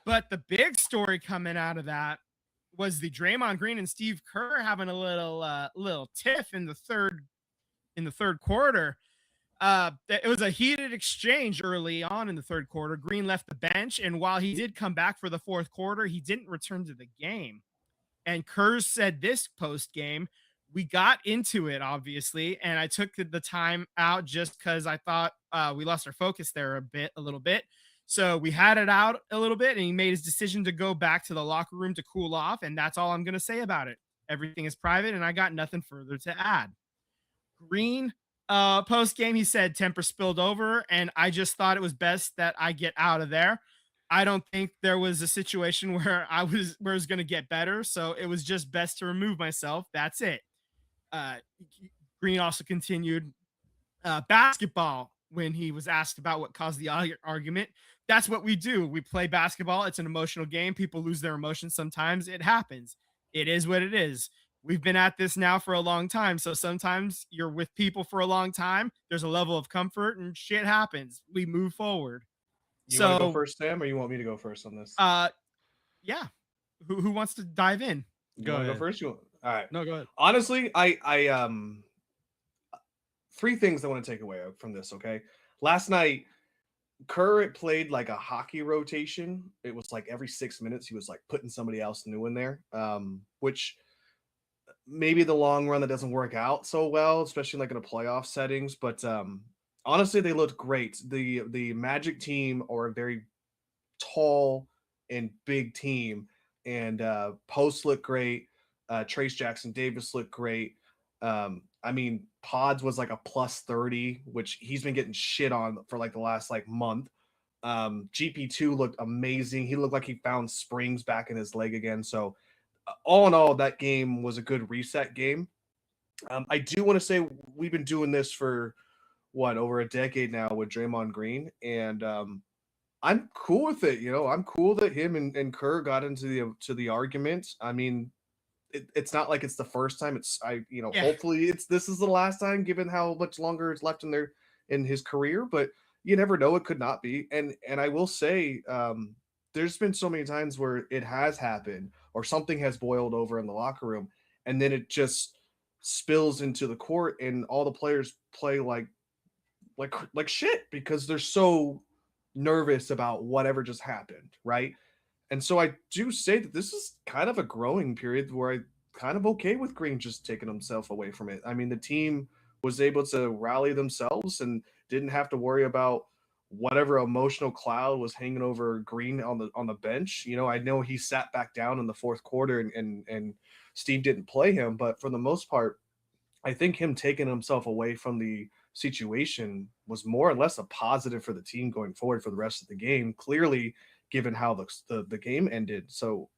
A: But the big story coming out of that was the Draymond Green and Steve Kerr having a little tiff in the third quarter. It was a heated exchange early on in the third quarter. Green left the bench, and while he did come back for the fourth quarter, he didn't return to the game. And Kerr said this post game, we got into it, obviously, and I took the time out just because I thought we lost our focus there a little bit. So we had it out a little bit, and he made his decision to go back to the locker room to cool off, and that's all I'm going to say about it. Everything is private, and I got nothing further to add. Green, post game, he said temper spilled over, and I just thought it was best that I get out of there. I don't think there was a situation where I was going to get better, so it was just best to remove myself. That's it. Green also continued basketball when he was asked about what caused the argument. That's what we do. We play basketball. It's an emotional game. People lose their emotions sometimes. It happens. It is what it is. We've been at this now for a long time. So sometimes you're with people for a long time. There's a level of comfort and shit happens. We move forward.
C: You want to go first, Sam, or you want me to go first on this?
A: Yeah. Who wants to dive in?
C: You want to go first? All right.
A: No, go ahead.
C: Honestly, I three things I want to take away from this. Okay, last night Kerr played like a hockey rotation. It was like every 6 minutes he was like putting somebody else new in there, which maybe the long run that doesn't work out so well, especially like in a playoff settings. But honestly, they looked great. The Magic team are a very tall and big team, and posts look great. Trace Jackson Davis looked great. I mean, Pods was like a plus 30, which he's been getting shit on for like the last like month. GP2 looked amazing. He looked like he found springs back in his leg again. So, all in all, that game was a good reset game. I do want to say we've been doing this for what, over a decade now with Draymond Green, and I'm cool with it. I'm cool that him and Kerr got into the argument. I mean, it's not like it's the first time.
A: Yeah.
C: Hopefully this is the last time, given how much longer is left in his career. But you never know; it could not be. And I will say, there's been so many times where it has happened, or something has boiled over in the locker room, and then it just spills into the court, and all the players play like shit because they're so nervous about whatever just happened, right? And so I do say that this is kind of a growing period where I kind of okay with Green just taking himself away from it. I mean, the team was able to rally themselves and didn't have to worry about whatever emotional cloud was hanging over Green on the bench. I know he sat back down in the fourth quarter, and Steve didn't play him, but for the most part, I think him taking himself away from the situation was more or less a positive for the team going forward for the rest of the game. Clearly, given how the game ended, so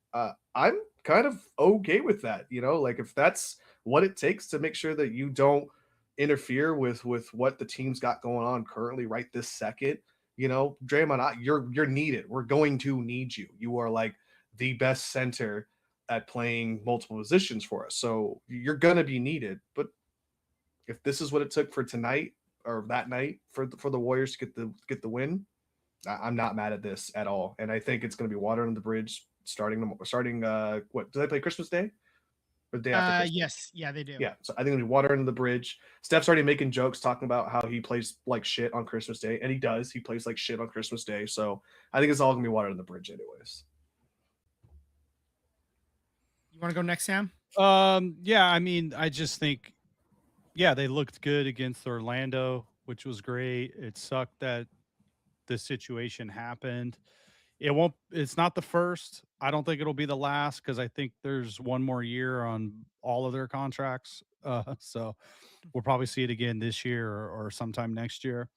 C: I'm kind of okay with that. Like if that's what it takes to make sure that you don't interfere with what the team's got going on currently right this second. Draymond, you're needed. We're going to need you. You are like the best center at playing multiple positions for us, so you're gonna be needed. But if this is what it took for tonight or that night for the Warriors to get the win, I'm not mad at this at all. And I think it's going to be water under the bridge starting what do they play Christmas Day or the day after Christmas?
A: Yes, yeah, they do.
C: Yeah, so I think it'll be water under the bridge. Steph's already making jokes talking about how he plays like shit on Christmas Day, and he does. He plays like shit on Christmas Day, so I think it's all gonna be water under the bridge, anyways.
A: You want to go next, Sam?
B: Yeah, I mean, I just think, yeah, they looked good against Orlando, which was great. It sucked that this situation happened. It's not the first. I don't think it'll be the last because I think there's one more year on all of their contracts. So we'll probably see it again this year or sometime next year.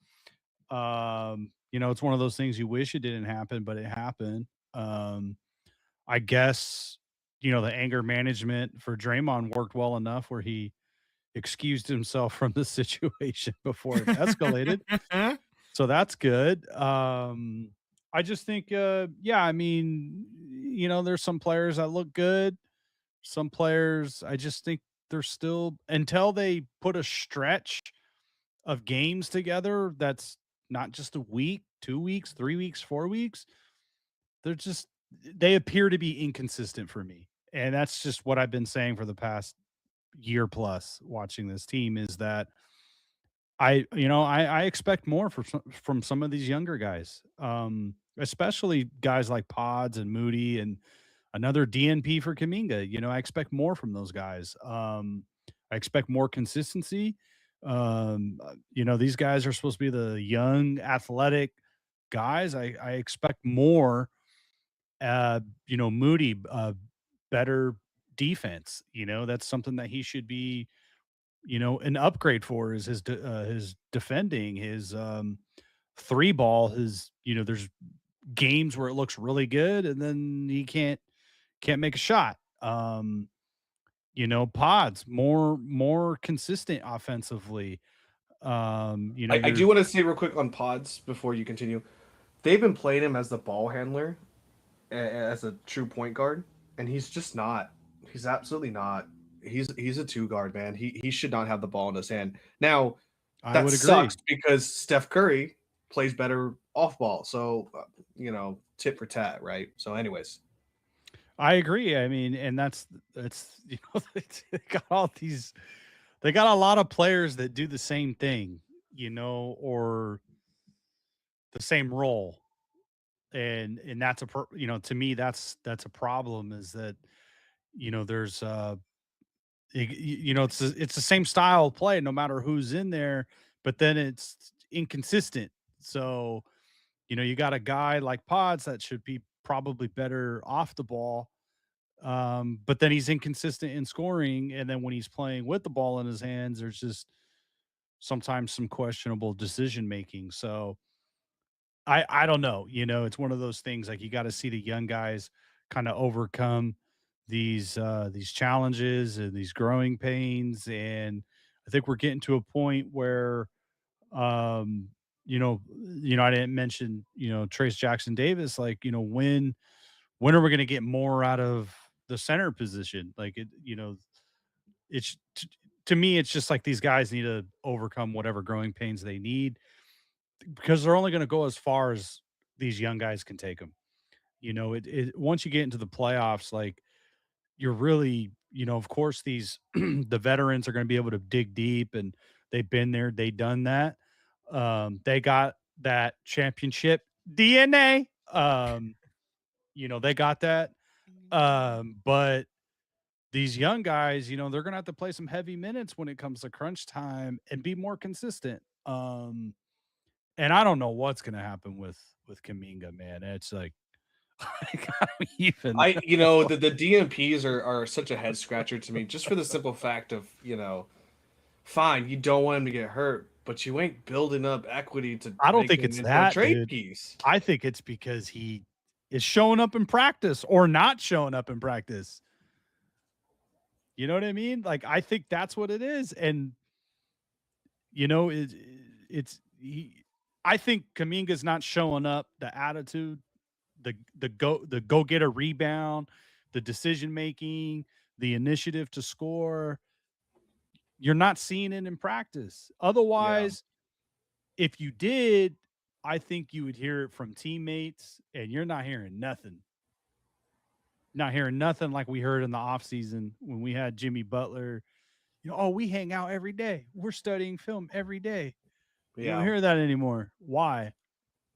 B: It's one of those things you wish it didn't happen, but it happened. I guess, the anger management for Draymond worked well enough where he excused himself from the situation before it escalated. So that's good. I just think, yeah, I mean, there's some players that look good. Some players, I just think they're still, until they put a stretch of games together that's not just a week, 2 weeks, 3 weeks, 4 weeks, they appear to be inconsistent for me. And that's just what I've been saying for the past year plus watching this team is that I expect more from some of these younger guys, especially guys like Pods and Moody and another DNP for Kaminga. I expect more from those guys. I expect more consistency. These guys are supposed to be the young, athletic guys. I expect more. Moody, better defense. That's something that he should be an upgrade for is his defending, his three ball, there's games where it looks really good and then he can't make a shot. Pods more consistent offensively.
C: I do want to say real quick on Pods before you continue. They've been playing him as the ball handler, as a true point guard, and he's just not. He's absolutely not. He's a two guard, man. He should not have the ball in his hand. Now
B: I
C: that
B: would agree.
C: sucks because Steph Curry plays better off ball. So tit for tat, right? So, anyways,
B: I agree. I mean, and that's they got a lot of players that do the same thing, or the same role. And that's to me, that's a problem is that, there's it's the same style of play no matter who's in there, but then it's inconsistent. So, you got a guy like Pods that should be probably better off the ball. But then he's inconsistent in scoring, and then when he's playing with the ball in his hands, there's just sometimes some questionable decision making. So I don't know. It's one of those things like you got to see the young guys kind of overcome these challenges and these growing pains. And I think we're getting to a point where um I didn't mention, Trace Jackson Davis, like, when are we going to get more out of the center position? Like it's to me, it's just like these guys need to overcome whatever growing pains they need because they're only going to go as far as these young guys can take them. Once you get into the playoffs, like you're really, of course, these the veterans are going to be able to dig deep and they've been there, they done that. They got that championship DNA. They got that. But these young guys, they're going to have to play some heavy minutes when it comes to crunch time and be more consistent. And I don't know what's going to happen with Kaminga, man. It's like, I don't even
C: The DMPs are such a head scratcher to me, just for the simple fact of, fine, you don't want him to get hurt, but you ain't building up equity to
B: I don't
C: make
B: think
C: him
B: it's
C: into a
B: that,
C: trade
B: dude.
C: piece.
B: I think it's because he is showing up in practice or not showing up in practice. You know what I mean? Like, I think that's what it is. And, it's he. I think Kaminga's not showing up. The attitude, the go get a rebound, the decision making, the initiative to score. You're not seeing it in practice.
C: Yeah.
B: Otherwise, if you did, I think you would hear it from teammates, and you're not hearing nothing. Not hearing nothing like we heard in the offseason when we had Jimmy Butler. Oh, we hang out every day. We're studying film every day. You don't
C: Yeah.
B: hear that anymore. Why?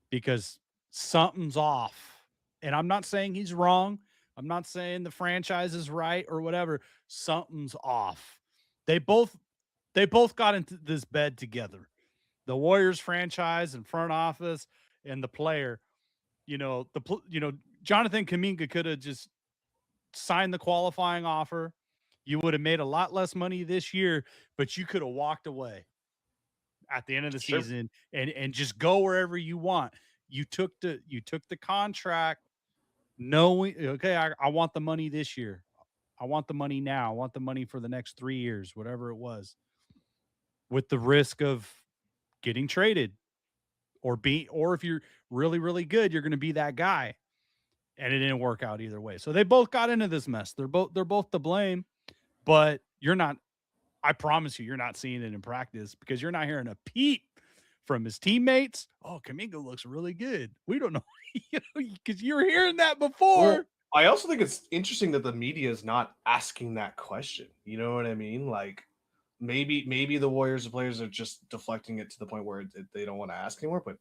B: Because something's off. And I'm not saying he's wrong. I'm not saying the franchise is right or whatever. Something's off. They both got into this bed together. The Warriors franchise and front office and the player. Jonathan Kaminga could have just signed the qualifying offer. You would have made a lot less money this year, but you could have walked away at the end of the
C: Sure.
B: season and just go wherever you want. You took the contract knowing, okay, I want the money this year. I want the money now. I want the money for the next 3 years, whatever it was, with the risk of getting traded or if you're really, really good, you're going to be that guy. And it didn't work out either way. So they both got into this mess. They're both to blame, but you're not, I promise you're not seeing it in practice because you're not hearing a peep from his teammates. Oh, Kaminga looks really good. We don't know, because you were hearing that before.
C: Well, I also think it's interesting that the media is not asking that question. You know what I mean? Like maybe the Warriors, the players are just deflecting it to the point where they don't want to ask anymore. But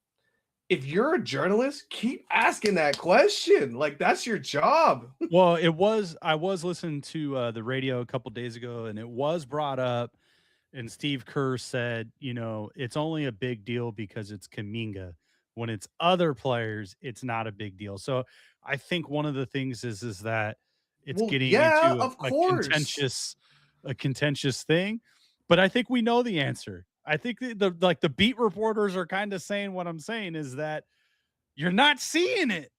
C: if you're a journalist, keep asking that question. Like that's your job.
B: Well, I was listening to the radio a couple days ago, and it was brought up. And Steve Kerr said, it's only a big deal because it's Kaminga. When it's other players, it's not a big deal. So I think one of the things is that it's
C: Well,
B: getting
C: yeah,
B: into
C: of
B: a
C: course.
B: contentious thing. But I think we know the answer. I think the beat reporters are kind of saying what I'm saying is that you're not seeing it.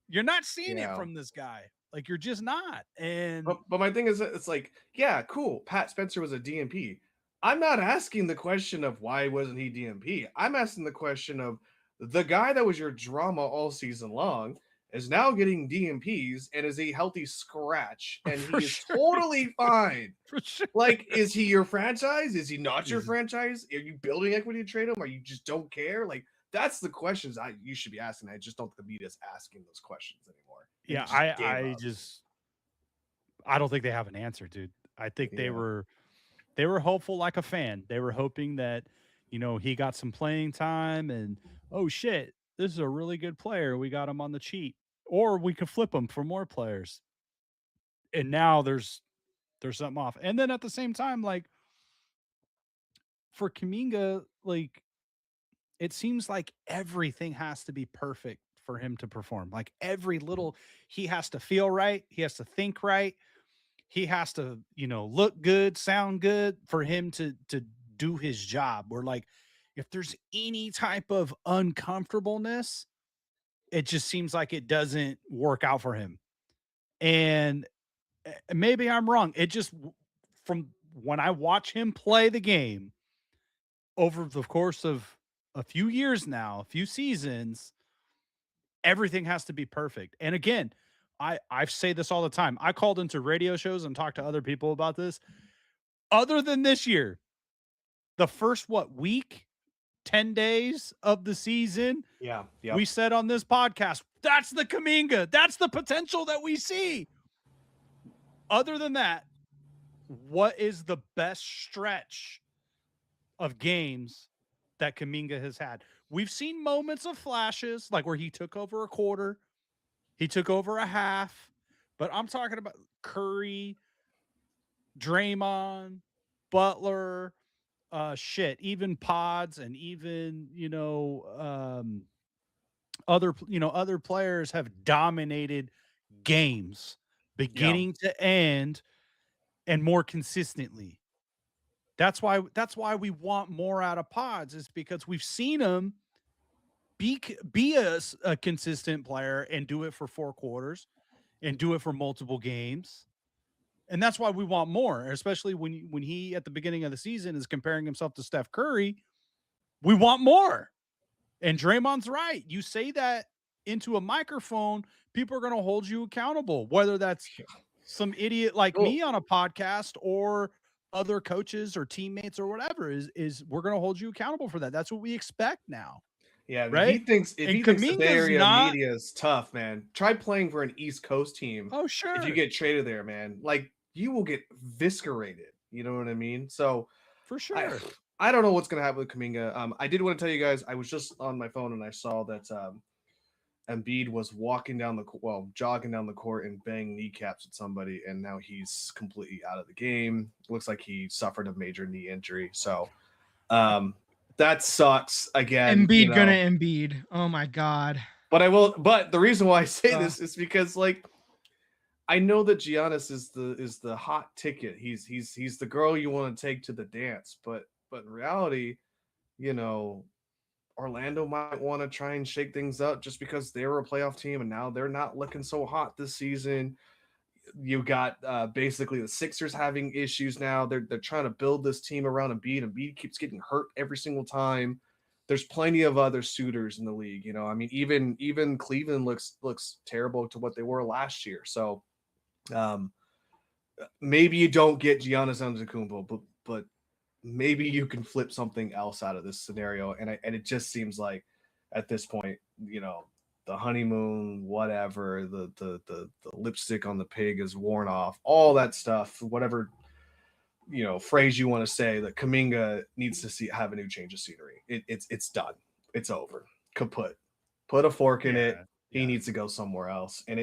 B: You're not seeing it
C: Yeah.
B: from this guy. Like you're just not. And
C: But my thing is that it's like, yeah, cool. Pat Spencer was a DMP. I'm not asking the question of why wasn't he DMP. I'm asking the question of the guy that was your drama all season long is now getting DMPs and is a healthy scratch and
B: for
C: he is
B: sure,
C: totally fine.
B: for sure.
C: Like, is he your franchise? Is he not your
B: He's
C: franchise? Are you building equity to trade him? Or you just don't care? Like, that's the questions you should be asking. I just don't think the media's asking those questions anymore. They
B: Yeah,
C: just gave
B: I
C: up.
B: just I don't think they have an answer, dude. I think they
C: Yeah.
B: were they were hopeful like a fan. They were hoping that, he got some playing time and oh shit, this is a really good player. We got him on the cheap. Or we could flip him for more players. And now there's something off. And then at the same time, like for Kaminga, like it seems like everything has to be perfect for him to perform. Like every little, he has to feel right. He has to think right. He has to, look good, sound good for him to do his job. We're like, if there's any type of uncomfortableness, it just seems like it doesn't work out for him. And maybe I'm wrong. It just, from when I watch him play the game over the course of a few years now, a few seasons, everything has to be perfect. And again, I say this all the time. I called into radio shows and talked to other people about this. Other than this year, the first week, 10 days of the season,
C: Yeah.
B: we said on this podcast, that's the Kuminga. That's the potential that we see. Other than that, what is the best stretch of games that Kuminga has had? We've seen moments of flashes, like where he took over a quarter, he took over a half, but I'm talking about Curry, Draymond, Butler, even Pods, and even other players have dominated games beginning to end and more consistently. That's why we want more out of Pods, is because we've seen him be a consistent player and do it for 4 quarters and do it for multiple games. And that's why we want more, especially when he at the beginning of the season is comparing himself to Steph Curry. We want more. And Draymond's right. You say that into a microphone, people are going to hold you accountable, whether that's some idiot like me on a podcast or other coaches or teammates or whatever. Is we're going to hold you accountable for that. That's what we expect now.
C: Yeah,
B: right?
C: If he thinks the Bay Area media is tough, man, try playing for an East Coast team.
B: Oh, sure.
C: If you get traded there, man, like you will get viscerated. You know what I mean? So
B: for sure.
C: I don't know what's gonna happen with Kuminga. I did want to tell you guys, I was just on my phone and I saw that Embiid was jogging down the court and banging kneecaps at somebody, and now he's completely out of the game. Looks like he suffered a major knee injury. So that sucks again.
A: Embiid. Oh my God.
C: But the reason why I say this is because, like, I know that Giannis is the hot ticket. He's the girl you want to take to the dance. But in reality, Orlando might want to try and shake things up just because they were a playoff team and now they're not looking so hot this season. You got basically the Sixers having issues now. They're trying to build this team around Embiid. Embiid keeps getting hurt every single time. There's plenty of other suitors in the league. I mean, even Cleveland looks terrible to what they were last year. So maybe you don't get Giannis Antetokounmpo, but maybe you can flip something else out of this scenario. And it just seems like at this point, the honeymoon, whatever, the lipstick on the pig is worn off, all that stuff, whatever, phrase you want to say, that Kuminga needs to have a new change of scenery. It's done. It's over. Kaput. Put a fork in it. He needs to go somewhere else. And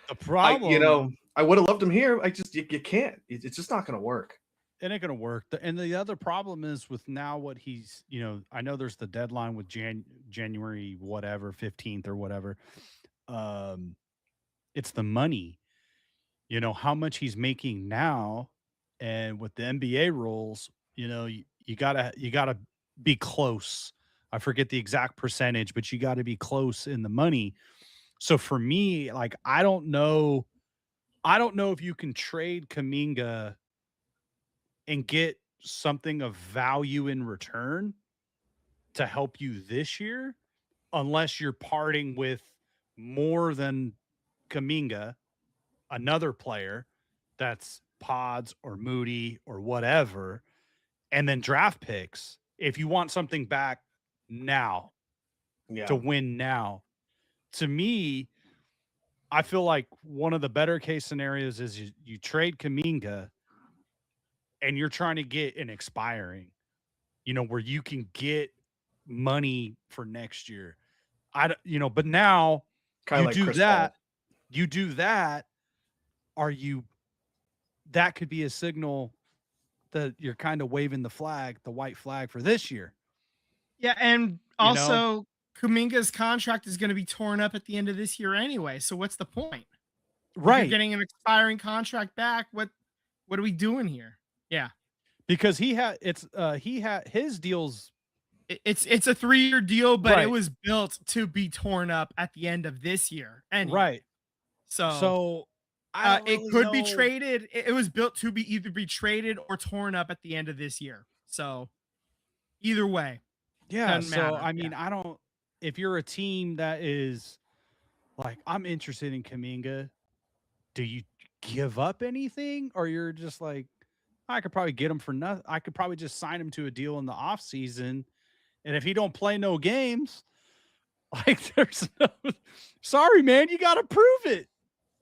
B: the problem,
C: I would have loved him here. You can't. It's just not going to work.
B: It ain't going to work. And the other problem is with now what he's, I know there's the deadline with January, whatever, 15th or whatever. It's the money, how much he's making now. And with the NBA rules, you gotta be close. I forget the exact percentage, but you got to be close in the money. So for me, like, I don't know if you can trade Kuminga and get something of value in return to help you this year, unless you're parting with more than Kuminga, another player that's Pods or Moody or whatever, and then draft picks if you want something back now to win now. To me, I feel like one of the better case scenarios is you trade Kuminga and you're trying to get an expiring, where you can get money for next year. But now
C: kind of like Chris Paul.
B: You do that. That could be a signal that you're kind of waving the white flag for this year.
A: Yeah. And also Kuminga's contract is going to be torn up at the end of this year anyway. So what's the point? If
B: Right.
A: you're getting an expiring contract back. What are we doing here? Yeah.
B: Because his deals.
A: It's a 3-year deal, but
B: Right.
A: it was built to be torn up at the end of this year. Anyway.
B: Right.
A: So
B: I don't
A: it
B: really
A: could be
B: know.
A: traded. It was built to be either be traded or torn up at the end of this year. So either way.
B: Yeah.
A: Doesn't
B: So
A: matter.
B: I mean, I don't. If you're a team that is like, I'm interested in Kuminga, do you give up anything, or you're just like, I could probably get him for nothing. I could probably just sign him to a deal in the off season, and if he don't play no games, like there's no. Sorry, man, you got to prove it.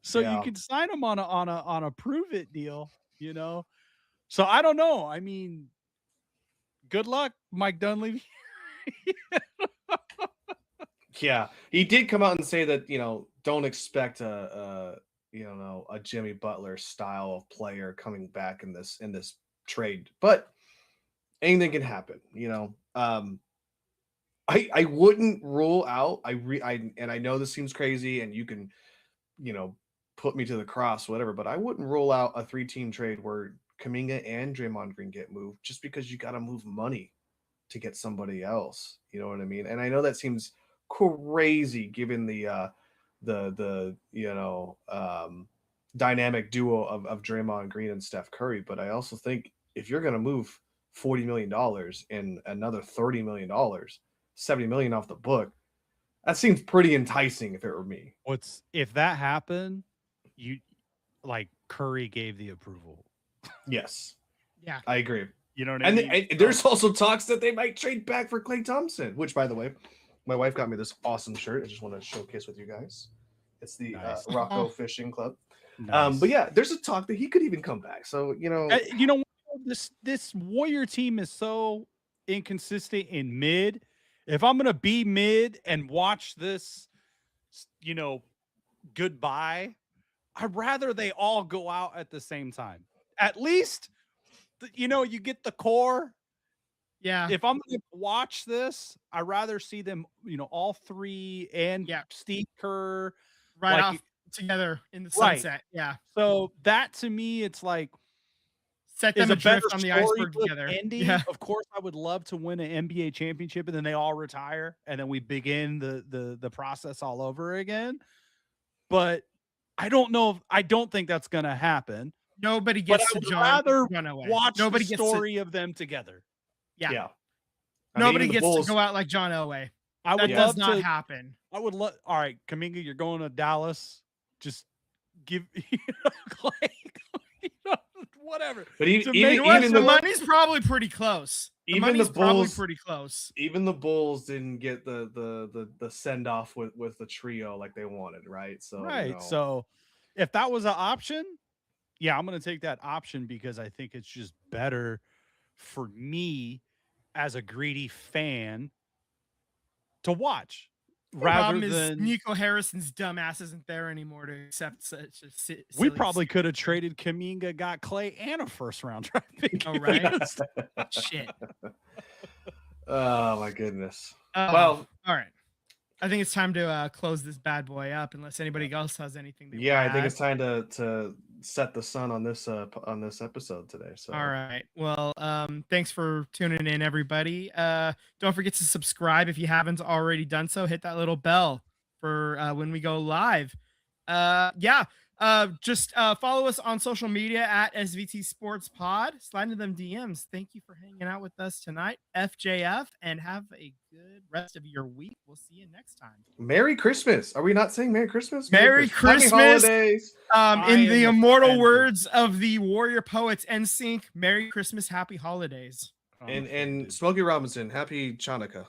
B: So you can sign him on a prove it deal, you know. So I don't know. I mean, good luck, Mike Dunleavy.
C: Yeah, he did come out and say that, don't expect a Jimmy Butler style of player coming back in this trade, but anything can happen. I wouldn't rule out. I know this seems crazy, and you can, put me to the cross, whatever, but I wouldn't rule out a 3-team trade where Kuminga and Draymond Green get moved, just because you got to move money to get somebody else. You know what I mean? And I know that seems crazy given the dynamic duo of Draymond Green and Steph Curry, but I also think if you're going to move $40 million and another $30 million, $70 million off the book, that seems pretty enticing if it were me.
B: If that happened, Curry gave the approval.
C: Yes.
A: Yeah.
C: I agree.
B: You know what I mean?
C: And there's also talks that they might trade back for Klay Thompson, which, by the way, my wife got me this awesome shirt. I just want to showcase with you guys. It's the
B: Nice.
C: Rocco Fishing Club.
B: Nice.
C: But yeah, there's a talk that he could even come back. So,
B: this Warrior team is so inconsistent in mid. If I'm going to be mid and watch this, goodbye, I'd rather they all go out at the same time. At least, you get the core.
A: Yeah.
B: If I'm going to watch this, I'd rather see them, all three and Steve Kerr
A: off together in the sunset.
B: Right.
A: Yeah.
B: So that to me, it's like,
A: set them adrift on the iceberg
B: with
A: together.
B: Indy.
A: Yeah.
B: Of course, I would love to win an NBA championship, and then they all retire, and then we begin the process all over again. But I don't know. I don't think that's going to happen.
A: Nobody gets to run away.
B: Watch the story of them together.
A: Yeah. Nobody gets to go out like John Elway. That does not happen.
B: I would love. All right, Kuminga, you're going to Dallas. Just give whatever.
C: But even
A: the money's probably pretty close.
C: Even the Bulls,
A: probably pretty close.
C: Even the Bulls didn't get the send off with the trio like they wanted, right? So
B: right. So if that was an option, yeah, I'm going to take that option because I think it's just better for me as a greedy fan to watch.
A: Problem is Nico Harrison's dumbass isn't there anymore to accept such a silly
B: we probably could have traded Kuminga, got Klay, and a first-round draft pick.
A: Oh, right? Shit.
C: Oh, my goodness.
A: Well, all right. I think it's time to close this bad boy up unless anybody else has anything.
C: I think it's time to set the sun on this episode today. So
A: all right. Well, thanks for tuning in, everybody. Don't forget to subscribe if you haven't already done so. Hit that little bell for when we go live. Just follow us on social media at SVT Sports Pod. Slide into them DMs. Thank you for hanging out with us tonight, FJF, and have a good rest of your week. We'll see you next time.
C: Merry Christmas. Are we not saying Merry Christmas?
A: Merry Christmas.
C: Happy holidays.
A: In the immortal words of the Warrior Poets NSYNC, Merry Christmas, Happy Holidays.
C: And Smokey Robinson, Happy Chanukah.